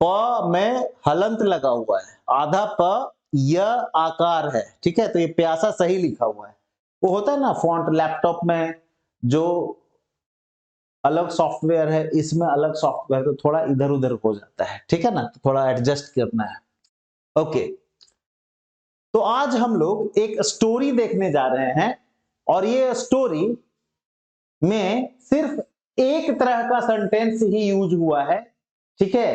प में हलंत लगा हुआ है, आधा प य आकार है, ठीक है। तो ये प्यासा सही लिखा हुआ है। वो होता है ना फॉन्ट लैपटॉप में जो अलग सॉफ्टवेयर है, इसमें अलग सॉफ्टवेयर, तो थोड़ा इधर उधर हो जाता है, ठीक है ना, तो थोड़ा एडजस्ट करना है। ओके, तो आज हम लोग एक स्टोरी देखने जा रहे हैं और ये स्टोरी में सिर्फ एक तरह का सेंटेंस ही यूज हुआ है, ठीक है।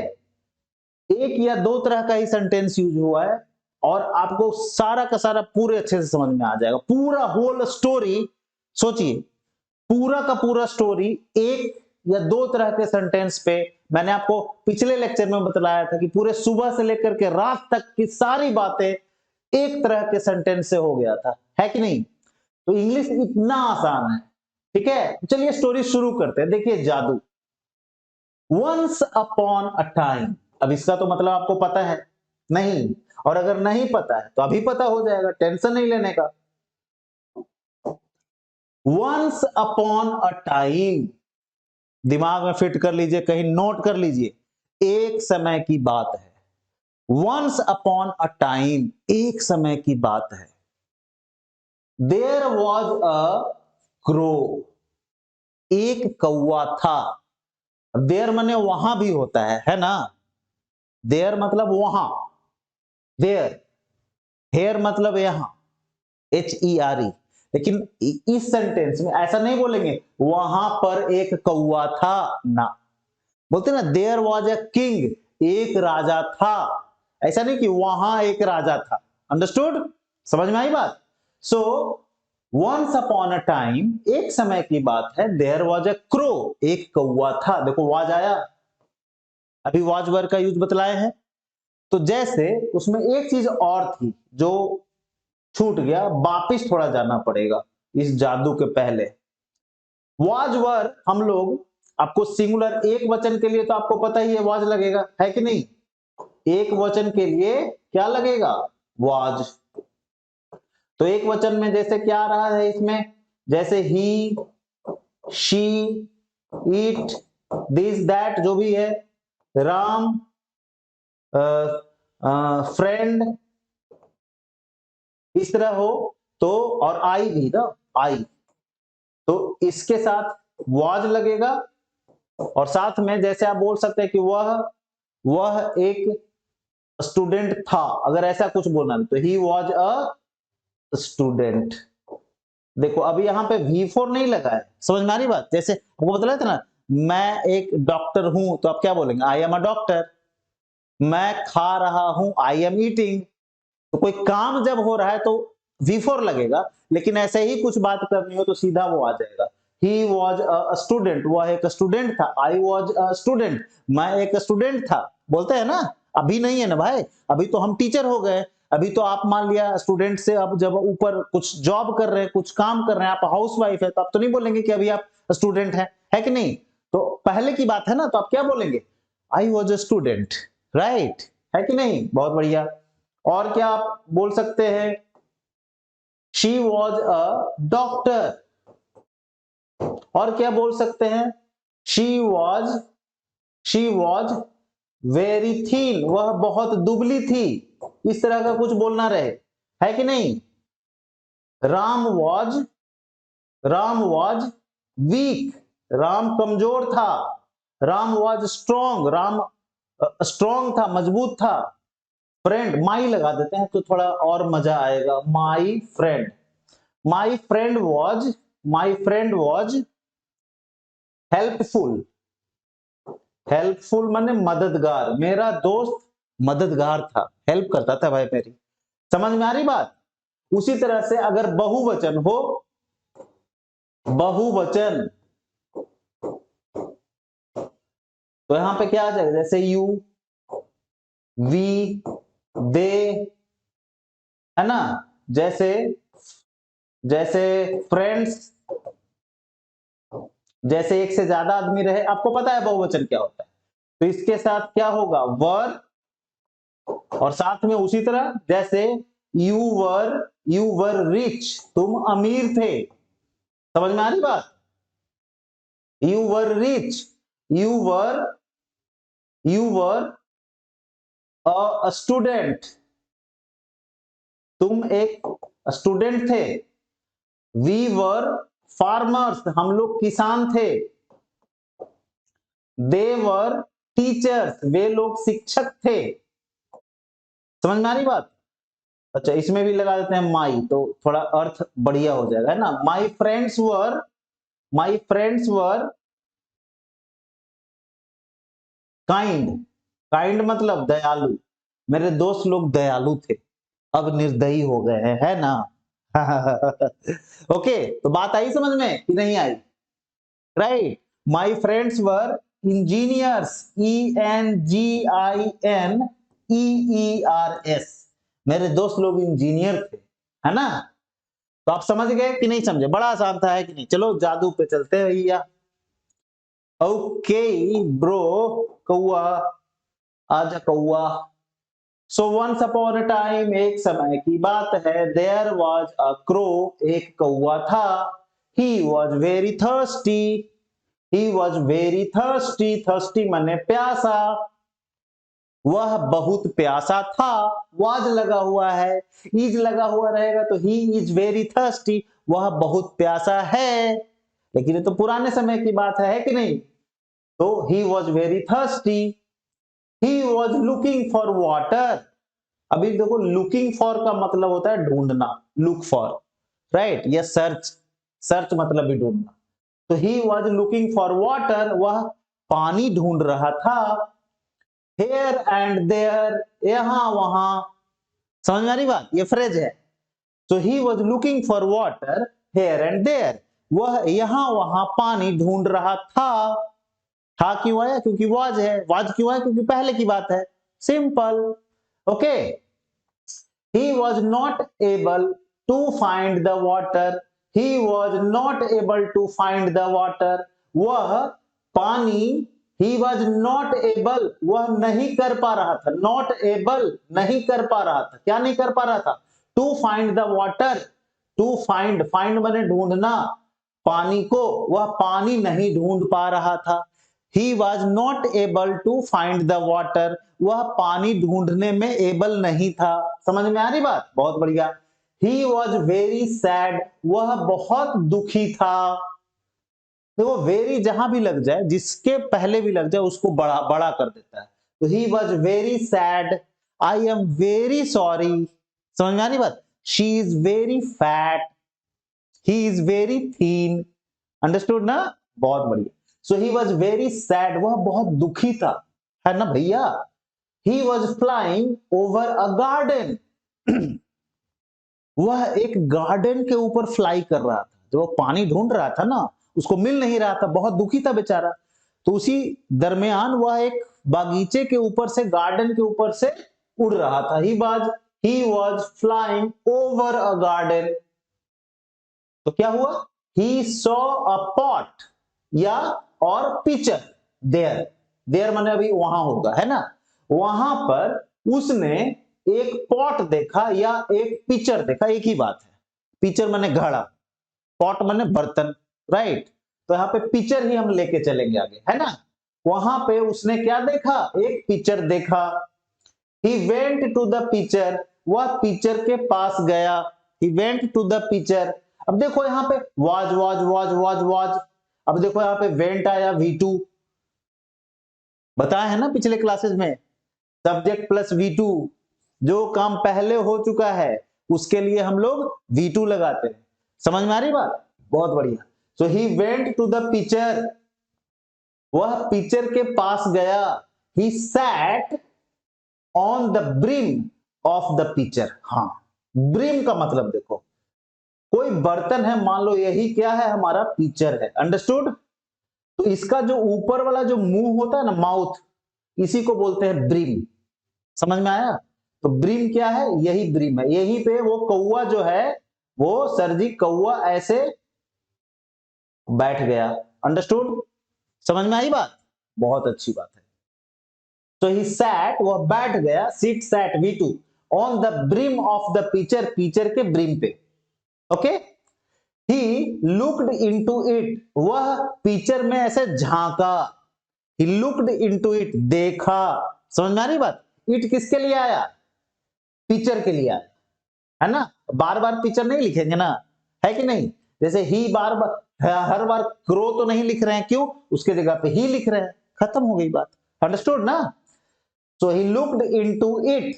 एक या दो तरह का ही सेंटेंस यूज हुआ है और आपको सारा का सारा पूरे अच्छे से समझ में आ जाएगा। पूरा होल स्टोरी, सोचिए, पूरा का पूरा स्टोरी एक या दो तरह के सेंटेंस पे। मैंने आपको पिछले लेक्चर में बतलाया था कि पूरे सुबह से लेकर के रात तक की सारी बातें एक तरह के सेंटेंस से हो गया था, है कि नहीं? तो इंग्लिश इतना आसान है, ठीक है। चलिए स्टोरी शुरू करते हैं। देखिए जादू, वंस अपॉन अ टाइम। अब इसका तो मतलब आपको पता है नहीं, और अगर नहीं पता है तो अभी पता हो जाएगा, टेंशन नहीं लेने का। वंस अपॉन अ टाइम, दिमाग में फिट कर लीजिए, कहीं नोट कर लीजिए, एक समय की बात है। वंस अपॉन अ टाइम, एक समय की बात है। देयर वॉज अ क्रो, एक कौवा था। देयर माने वहां भी होता है ना। देयर मतलब वहां, देयर, हेयर मतलब यहां, HERE। लेकिन इस सेंटेंस में ऐसा नहीं बोलेंगे वहां पर एक कौवा था, ना। बोलते ना देयर वॉज अ किंग, एक राजा था। ऐसा नहीं कि वहां एक राजा था। अंडरस्टूड? समझ में आई बात? So once upon a time, एक समय की बात है। देयर वॉज अ क्रो, एक कौवा था। देखो वाज आया, अभी वाज वर्ड का यूज बतलाए हैं। तो जैसे उसमें एक चीज और थी जो छूट गया, वापिस थोड़ा जाना पड़ेगा इस जादू के पहले। वाज वर हम लोग, आपको सिंगुलर एक वचन के लिए तो आपको पता ही है वाज लगेगा, है कि नहीं? एक वचन के लिए क्या लगेगा? वाज। तो एक वचन में जैसे क्या आ रहा है इसमें, जैसे ही, शी, इट, दिस दैट, जो भी है, राम, फ्रेंड, इस तरह हो तो, और आई भी ना, आई, तो इसके साथ वाज लगेगा। और साथ में जैसे आप बोल सकते हैं कि वह एक स्टूडेंट था, अगर ऐसा कुछ बोलना तो ही वॉज अ स्टूडेंट। देखो अभी यहां पे V4 नहीं लगा है, समझ में आ रही बात? जैसे आपको बतलाया था ना, मैं एक डॉक्टर हूं, तो आप क्या बोलेंगे? I am a doctor. मैं खा रहा हूं, आई एम ईटिंग। तो कोई काम जब हो रहा है तो V4 लगेगा, लेकिन ऐसे ही कुछ बात करनी हो तो सीधा वो आ जाएगा, ही वॉज अ स्टूडेंट, वह एक स्टूडेंट था। आई वॉज अ स्टूडेंट, मैं एक स्टूडेंट था। बोलते हैं ना, अभी नहीं है ना भाई, अभी तो हम टीचर हो गए। अभी तो आप मान लिया स्टूडेंट से अब जब ऊपर कुछ जॉब कर रहे हैं, कुछ काम कर रहे हैं, आप हाउस वाइफ है, तो आप तो नहीं बोलेंगे कि अभी आप स्टूडेंट है कि नहीं? तो पहले की बात है ना, तो आप क्या बोलेंगे? I was a student, right, है कि नहीं? बहुत बढ़िया। और क्या आप बोल सकते हैं? She was a doctor. और क्या बोल सकते हैं? शी वॉज वेरी थीन, वह बहुत दुबली थी। इस तरह का कुछ बोलना रहे, है कि नहीं? राम वॉज वीक, राम कमजोर था। Ram was strong, Ram strong था, मजबूत था। फ्रेंड, माई लगा देते हैं तो थोड़ा और मजा आएगा। My friend, my friend was helpful. Helpful माने मददगार, मेरा दोस्त मददगार था, हेल्प करता था भाई मेरी। समझ में आ रही बात? उसी तरह से अगर बहुवचन हो, बहुवचन, तो यहां पे क्या आ जाएगा? जैसे यू, वी, दे, है ना? जैसे जैसे फ्रेंड्स, जैसे एक से ज्यादा आदमी रहे। आपको पता है बहुवचन क्या होता है, तो इसके साथ क्या होगा? वर, और साथ में उसी तरह जैसे यू वर रिच, तुम अमीर थे। समझ में आ रही बात? You were rich, you were you were a student, तुम एक स्टूडेंट थे। वी वर फार्मर्स, हम लोग किसान थे। दे वर टीचर्स, वे लोग शिक्षक थे। समझ में आ रही बात? अच्छा, इसमें भी लगा देते हैं माई, तो थोड़ा अर्थ बढ़िया हो जाएगा, है ना? माई फ्रेंड्स वर काइंड, काइंड मतलब दयालु, मेरे दोस्त लोग दयालु थे। अब निर्दयी हो गए हैं, है ना? ओके, तो बात आई समझ में कि नहीं आई? Right, my friends were engineers, ENGINEERS, मेरे दोस्त लोग इंजीनियर थे, है ना? तो आप समझ गए कि नहीं समझे? बड़ा आसान था, है कि नहीं? चलो जादू पे चलते हैं भैया। ओके ब्रो, कौआ, आजा कौआ। So once upon a time, एक समय की बात है, देयर वॉज अ क्रो, एक कौआ था। He was very thirsty, thirsty माने प्यासा। वह बहुत प्यासा था। वाज लगा हुआ है, इज लगा हुआ रहेगा तो ही इज वेरी थर्स्टी, वह बहुत प्यासा है। लेकिन ये तो पुराने समय की बात है कि नहीं? तो he was very thirsty, he was looking for water. अभी देखो, लुकिंग फॉर का मतलब होता है ढूंढना, लुक फॉर, राइट, या सर्च, सर्च मतलब भी ढूंढना। तो he was looking for water, वह पानी ढूंढ रहा था। हेयर एंड देयर, यहां वहां। समझ में आ रही बात? ये फ्रेज है। तो he was looking for water here and there, वह यहां वहां पानी ढूंढ रहा था क्यों आया? क्योंकि वाज है। वाज क्यों आया? क्योंकि पहले की बात है। Simple. Okay, he was not able to find the water, he was not able to find the water, वह पानी, he was not able, वह नहीं कर पा रहा था, not able, नहीं कर पा रहा था। क्या नहीं कर पा रहा था? to find the water, to find माने ढूंढना, पानी को, वह पानी नहीं ढूंढ पा रहा था। He was not able to find the water, वह पानी ढूंढने में एबल नहीं था। समझ में आ रही बात? बहुत बढ़िया। He was very sad, वह बहुत दुखी था। देखो, वेरी जहां भी लग जाए, जिसके पहले भी लग जाए, उसको बड़ा बड़ा कर देता है। तो he was very sad, I am very sorry। समझ में आ रही बात? She is very fat, he is very thin। Understood ना? बहुत बढ़िया। सो ही वॉज वेरी सैड, वह बहुत दुखी था, है ना भैया? He was flying over a garden, वह एक गार्डन के ऊपर फ्लाई कर रहा था। जो पानी ढूंढ रहा था ना, उसको मिल नहीं रहा था, बहुत दुखी था बेचारा। तो उसी दरमियान वह एक बागीचे के ऊपर से, गार्डन के ऊपर से उड़ रहा था। He was flying over a garden. तो क्या हुआ? ही सॉ अ पॉट या और पिक्चर देयर। देयर माने अभी वहां होगा, है ना। वहां पर उसने एक पॉट देखा या एक पिक्चर देखा, एक ही बात है। पिक्चर माने घड़ा, पॉट माने बर्तन, राइट। तो यहाँ पे पिक्चर ही हम लेके चलेंगे आगे, है ना। वहां पे उसने क्या देखा? एक पिक्चर देखा। He went to the pitcher, वह पिक्चर के पास गया। He went to the pitcher। अब देखो यहाँ पे was। अब देखो यहाँ पे went आया V2, बताया है ना पिछले क्लासेस में, सब्जेक्ट प्लस V2। जो काम पहले हो चुका है उसके लिए हम लोग V2 लगाते हैं। समझ में आ रही बात? बहुत बढ़िया। So he went to the pitcher, वह पिक्चर के पास गया। He sat on the brim of the picture. हाँ, ब्रिम का मतलब देखो, कोई बर्तन है, मान लो यही क्या है? हमारा पिक्चर है, अंडरस्टूड। तो इसका जो ऊपर वाला जो मुंह होता है ना, माउथ, इसी को बोलते हैं ब्रिम। समझ में आया? तो ब्रिम क्या है? यही ब्रिम है। यहीं पे वो कौवा जो है, वो सरजी कौवा ऐसे बैठ गया, अंडरस्टूड। समझ में आई बात? बहुत अच्छी बात है। तो ही सैट, वह बैठ गया, seat sat V2 on the brim of the picture, picture के ब्रिम पे। Okay. He looked into it, वह पिक्चर में ऐसे झांका। ही लुक्ड इनटू इट, देखा। समझ में आ रही बात? इट किसके लिए आया? पिक्चर के लिए आया, है ना। बार बार पिक्चर नहीं लिखेंगे ना, है कि नहीं। जैसे ही बार बार, हर बार क्रो तो नहीं लिख रहे हैं, क्यों? उसके जगह पे ही लिख रहे हैं, खत्म हो गई बात, अंडरस्टूड ना। So he looked into it,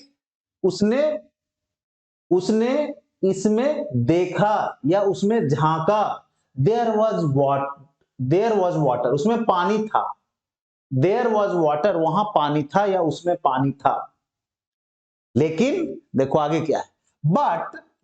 उसने इसमें देखा या उसमें झांका। There was water, उसमें पानी था। There was water, वहां पानी था या उसमें पानी था। लेकिन देखो आगे क्या है,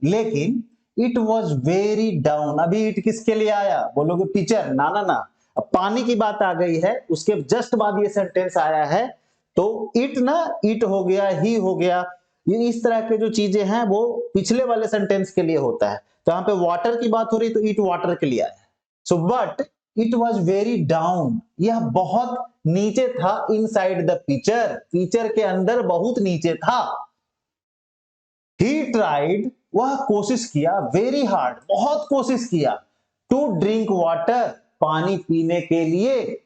लेकिन it was very down। अभी इट किसके लिए आया? बोलोगे पिक्चर, ना ना ना। अब पानी की बात आ गई है, उसके जस्ट बाद ये सेंटेंस आया है। तो इट ना, इट हो गया, ही हो गया, ये इस तरह के जो चीजें हैं वो पिछले वाले सेंटेंस के लिए होता है। तो यहाँ पे वाटर की बात हो रही, तो इट वाटर के लिए आया। So but it was very down, यह बहुत नीचे था। इनसाइड द पिक्चर, पिक्चर के अंदर बहुत नीचे था। ही ट्राइड, वह कोशिश किया, वेरी हार्ड, बहुत कोशिश किया, टू ड्रिंक वाटर, पानी पीने के लिए।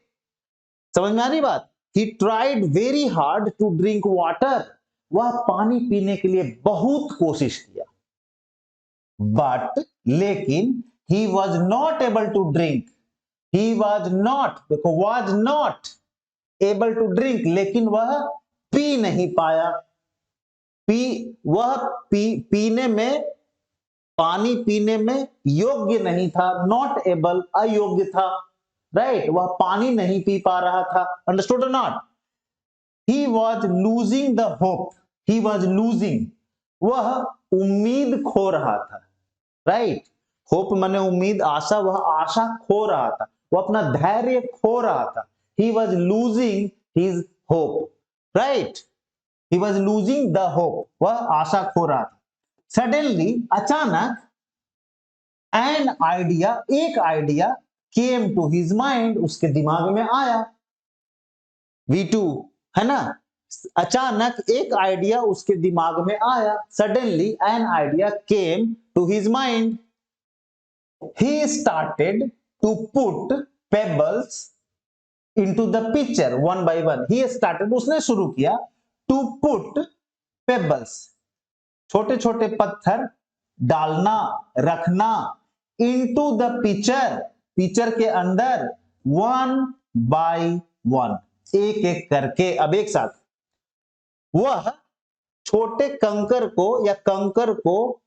समझ में आ रही बात? He tried very hard to drink water, वह पानी पीने के लिए बहुत कोशिश किया। लेकिन he was not able to drink, he was not, देखो was not able to drink, लेकिन वह पी नहीं पाया। पीने में, पानी पीने में योग्य नहीं था। नॉट एबल, अयोग्य था, राइट। वह पानी नहीं पी पा रहा था, अंडरस्टूड और not. He was losing the hope, he was losing, वह उम्मीद खो रहा था, राइट। होप माने उम्मीद, आशा, वह आशा खो रहा था, वो अपना धैर्य खो रहा था। He was losing his hope, right? He was losing the hope, वह आशा खो रहा था। Suddenly, अचानक, an idea, एक idea came to his mind, उसके दिमाग में आया। V2, है ना। अचानक एक आइडिया उसके दिमाग में आया। Suddenly an idea came to his mind. He started to put pebbles into the picture one by one. He started, उसने शुरू किया, to put pebbles, छोटे छोटे पत्थर डालना, रखना, into the picture, पिक्चर के अंदर, one by one, एक एक करके। अब एक साथ वह छोटे कंकर को या कंकर को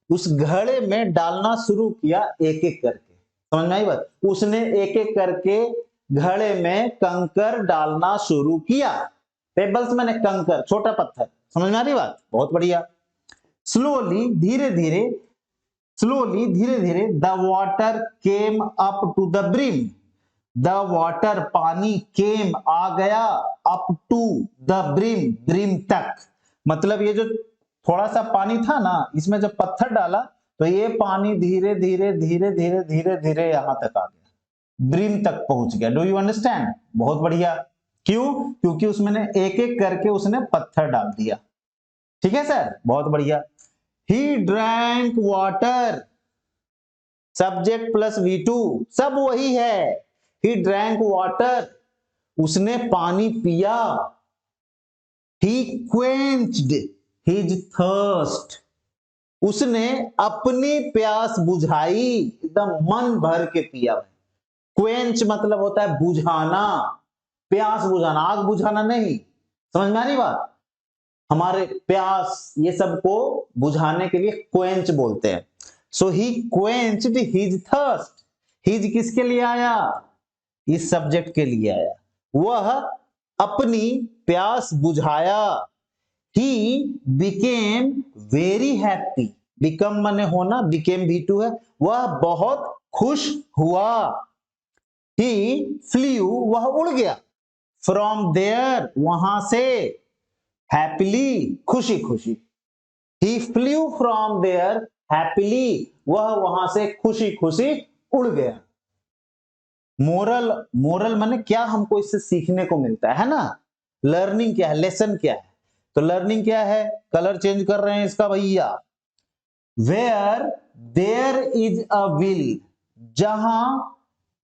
उस घड़े में डालना शुरू किया, एक एक करके। समझ में आई बात? उसने एक एक करके घड़े में कंकर डालना शुरू किया। पेबल्स माने कंकर, छोटा पत्थर। समझ में आ रही बात? बहुत बढ़िया। स्लोली, धीरे धीरे, स्लोली, धीरे धीरे, the water came up to the brim, the water पानी, केम आ गया, up to the brim, brim तक। मतलब ये जो थोड़ा सा पानी था ना, इसमें जब पत्थर डाला तो ये पानी धीरे धीरे धीरे धीरे धीरे धीरे यहां तक आ गया, ब्रिम तक पहुंच गया। Do you understand? बहुत बढ़िया। क्यों? क्योंकि उसमें एक एक करके उसने पत्थर डाल दिया। ठीक है सर, बहुत बढ़िया। He drank water, subject plus V2 सब वही है। ही ड्रैंक वाटर, उसने पानी पिया। ही क्वेंच्ड हिज थर्स्ट, उसने अपनी प्यास बुझाई, एकदम मन भर के पिया। क्वेंच मतलब होता है बुझाना, प्यास बुझाना, आग बुझाना नहीं। समझ में आ रही बात? हमारे प्यास ये सब को बुझाने के लिए क्वेंच बोलते हैं। सो ही क्वेंच्ड हिज थर्स्ट, हिज किसके लिए आया? इस सब्जेक्ट के लिए आया। वह अपनी प्यास बुझाया। He became very happy, become माने होना, बिकेम V2 है। वह बहुत खुश हुआ। ही फ्लू, वह उड़ गया। फ्रॉम देयर, वहां से। हैप्पीली, खुशी खुशी। ही फ्लू फ्रॉम देयर हैप्पीली, वह वहां से खुशी खुशी उड़ गया। मोरल, मोरल माने क्या हमको इससे सीखने को मिलता है ना? लर्निंग क्या है, लेसन क्या है? तो लर्निंग क्या है? कलर चेंज कर रहे हैं इसका भैया। Where there is a will, जहां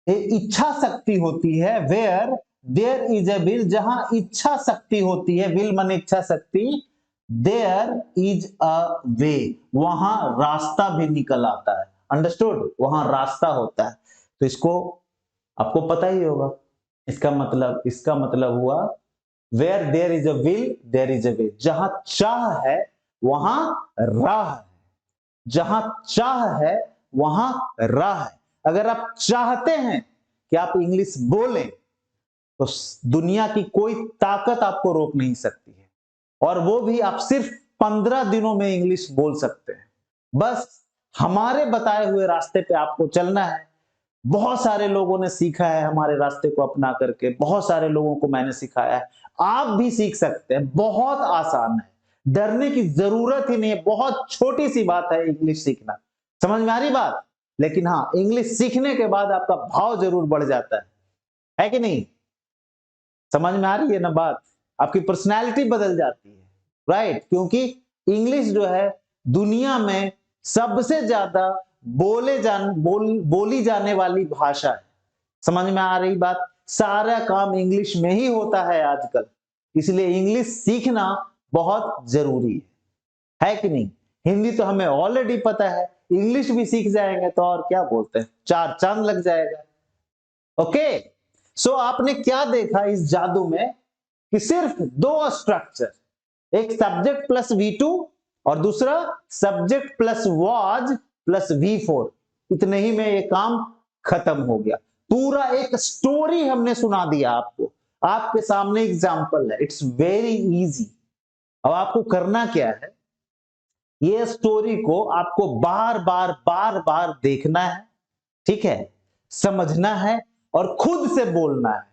इच्छा शक्ति होती है। Where there is a will, जहां इच्छा शक्ति होती है, विल माने इच्छा शक्ति। देयर इज अ वे, वहां रास्ता भी निकल आता है। अंडरस्टूड? वहां रास्ता होता है। तो इसको आपको पता ही होगा। इसका मतलब हुआ where there is a will there is a way, जहां चाह है वहां राह है, जहां चाह है वहां राह है। अगर आप चाहते हैं कि आप इंग्लिश बोलें तो दुनिया की कोई ताकत आपको रोक नहीं सकती है, और वो भी आप सिर्फ 15 दिनों में इंग्लिश बोल सकते हैं। बस हमारे बताए हुए रास्ते पे आपको चलना है। बहुत सारे लोगों ने सीखा है हमारे रास्ते को अपना करके, बहुत सारे लोगों को मैंने सिखाया है। आप भी सीख सकते हैं, बहुत आसान है, डरने की जरूरत ही नहीं है। बहुत छोटी सी बात है इंग्लिश सीखना। समझ में आ रही बात? लेकिन हाँ, इंग्लिश सीखने के बाद आपका भाव जरूर बढ़ जाता है कि नहीं? समझ में आ रही है ना बात? आपकी पर्सनैलिटी बदल जाती है, राइट? क्योंकि इंग्लिश जो है दुनिया में सबसे ज्यादा बोली जाने वाली भाषा है। समझ में आ रही बात? सारा काम इंग्लिश में ही होता है आजकल, इसलिए इंग्लिश सीखना बहुत जरूरी है कि नहीं? हिंदी तो हमें ऑलरेडी पता है, इंग्लिश भी सीख जाएंगे तो और क्या बोलते हैं, चार चांद लग जाएगा। ओके, सो आपने क्या देखा इस जादू में कि सिर्फ दो स्ट्रक्चर, एक सब्जेक्ट प्लस V2 और दूसरा subject plus was plus V4, इतने ही में ये काम खत्म हो गया। पूरा एक स्टोरी हमने सुना दिया आपको, आपके सामने एग्जांपल है। It's very easy. अब आपको करना क्या है, ये स्टोरी को आपको बार बार देखना है, ठीक है, समझना है और खुद से बोलना है,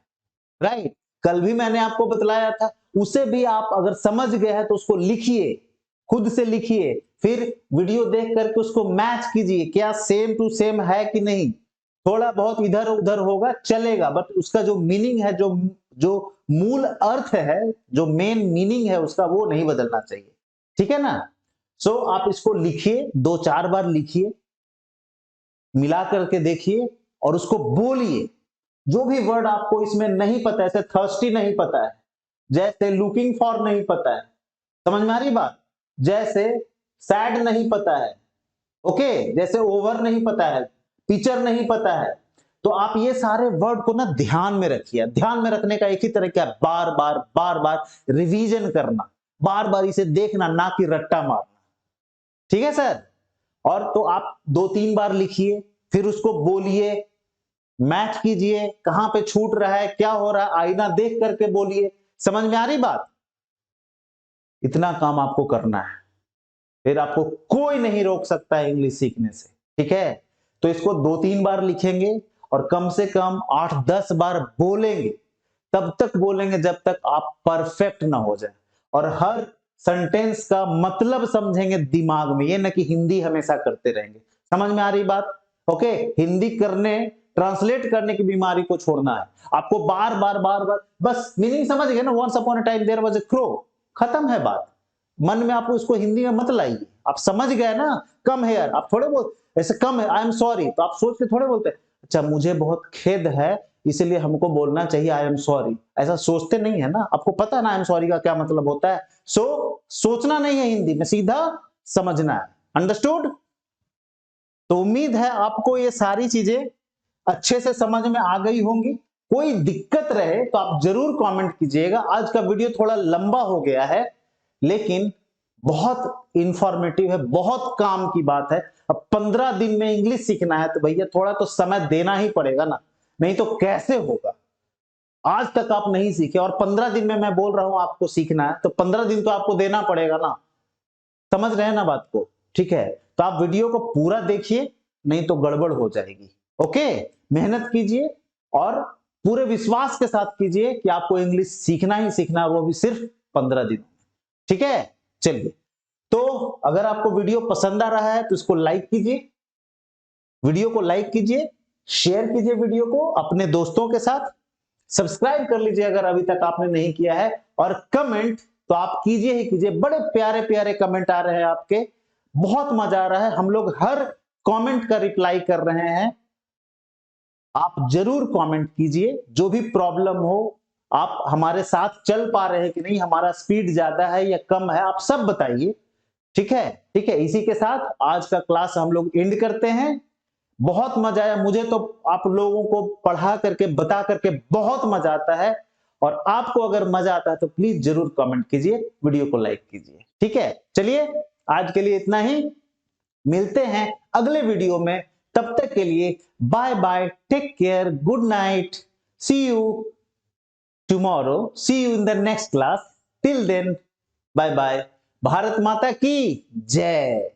राइट? कल भी मैंने आपको बतलाया था, उसे भी आप अगर समझ गए हैं तो उसको लिखिए, खुद से लिखिए, फिर वीडियो देख करके उसको मैच कीजिए, क्या सेम टू सेम है कि नहीं। थोड़ा बहुत इधर उधर होगा चलेगा, बट उसका जो मीनिंग है, जो जो मूल अर्थ है, जो मेन मीनिंग है उसका, वो नहीं बदलना चाहिए। ठीक है ना? सो आप इसको लिखिए, 2-4 बार लिखिए, मिला करके देखिए और उसको बोलिए। जो भी वर्ड आपको इसमें नहीं पता है, जैसे थर्स्टी नहीं पता है, जैसे लुकिंग फॉर नहीं पता है, समझ में आ रही बात? जैसे सैड नहीं पता है, ओके, जैसे ओवर नहीं पता है, टीचर नहीं पता है, तो आप ये सारे वर्ड को ना ध्यान में रखिए। ध्यान में रखने का एक ही तरीका है, बार बार रिवीजन करना, बार बार इसे देखना, ना कि रट्टा मारना। ठीक है सर? और तो आप 2-3 बार लिखिए, फिर उसको बोलिए, मैच कीजिए, कहां पे छूट रहा है, क्या हो रहा है, आईना देख करके बोलिए। समझ में आ रही बात? इतना काम आपको करना है। फिर आपको कोई नहीं रोक सकता है इंग्लिश सीखने से, ठीक है। तो इसको 2-3 बार लिखेंगे और कम से कम 8-10 बार बोलेंगे, तब तक बोलेंगे जब तक आप परफेक्ट ना हो जाए, और हर सेंटेंस का मतलब समझेंगे दिमाग में, ये ना कि हिंदी हमेशा करते रहेंगे। समझ में आ रही बात? ओके, हिंदी करने, ट्रांसलेट करने की बीमारी को छोड़ना है आपको, बार बार बार बार, बस मीनिंग समझ गए ना, once upon a time there was a crow, खत्म है बात। मन में आप उसको हिंदी में मत लाइए, आप समझ गए ना। कम है यार, आप थोड़े बहुत ऐसे कम है, आई एम सॉरी, तो आप सोच के थोड़े बोलते हैं अच्छा मुझे बहुत खेद है इसलिए हमको बोलना चाहिए आई एम सॉरी, ऐसा सोचते नहीं है ना। आपको पता है ना आई एम सॉरी का क्या मतलब होता है। सोचना नहीं है हिंदी में, सीधा समझना है। अंडरस्टूड? तो उम्मीद है आपको ये सारी चीजें अच्छे से समझ में आ गई होंगी। कोई दिक्कत रहे तो आप जरूर कमेंट कीजिएगा। आज का वीडियो थोड़ा लंबा हो गया है, लेकिन बहुत इंफॉर्मेटिव है, बहुत काम की बात है। अब 15 दिन में इंग्लिश सीखना है तो भैया थोड़ा तो समय देना ही पड़ेगा ना, नहीं तो कैसे होगा। आज तक आप नहीं सीखे और 15 दिन में मैं बोल रहा हूं आपको सीखना है, तो 15 दिन तो आपको देना पड़ेगा ना। समझ रहे हैं ना बात को? ठीक है, तो आप वीडियो को पूरा देखिए, नहीं तो गड़बड़ हो जाएगी। ओके, मेहनत कीजिए और पूरे विश्वास के साथ कीजिए कि आपको इंग्लिश सीखना ही सीखना, वो भी सिर्फ 15 दिन। ठीक है, चलिए। तो अगर आपको वीडियो पसंद आ रहा है तो इसको लाइक कीजिए, वीडियो को लाइक कीजिए, शेयर कीजिए वीडियो को अपने दोस्तों के साथ, सब्सक्राइब कर लीजिए अगर अभी तक आपने नहीं किया है, और कमेंट तो आप कीजिए ही कीजिए। बड़े प्यारे प्यारे कमेंट आ रहे हैं आपके, बहुत मजा आ रहा है, हम लोग हर कमेंट का रिप्लाई कर रहे हैं। आप जरूर कमेंट कीजिए, जो भी प्रॉब्लम हो, आप हमारे साथ चल पा रहे हैं कि नहीं, हमारा स्पीड ज्यादा है या कम है, आप सब बताइए। ठीक है, ठीक है। इसी के साथ आज का क्लास हम लोग एंड करते हैं। बहुत मजा आया मुझे तो, आप लोगों को पढ़ा करके बता करके बहुत मजा आता है, और आपको अगर मजा आता है तो प्लीज जरूर कमेंट कीजिए, वीडियो को लाइक कीजिए। ठीक है, चलिए आज के लिए इतना ही, मिलते हैं अगले वीडियो में। तब तक के लिए bye bye, take care, good night, see you tomorrow, see you in the next class, till then bye bye. Bharat माता की जय।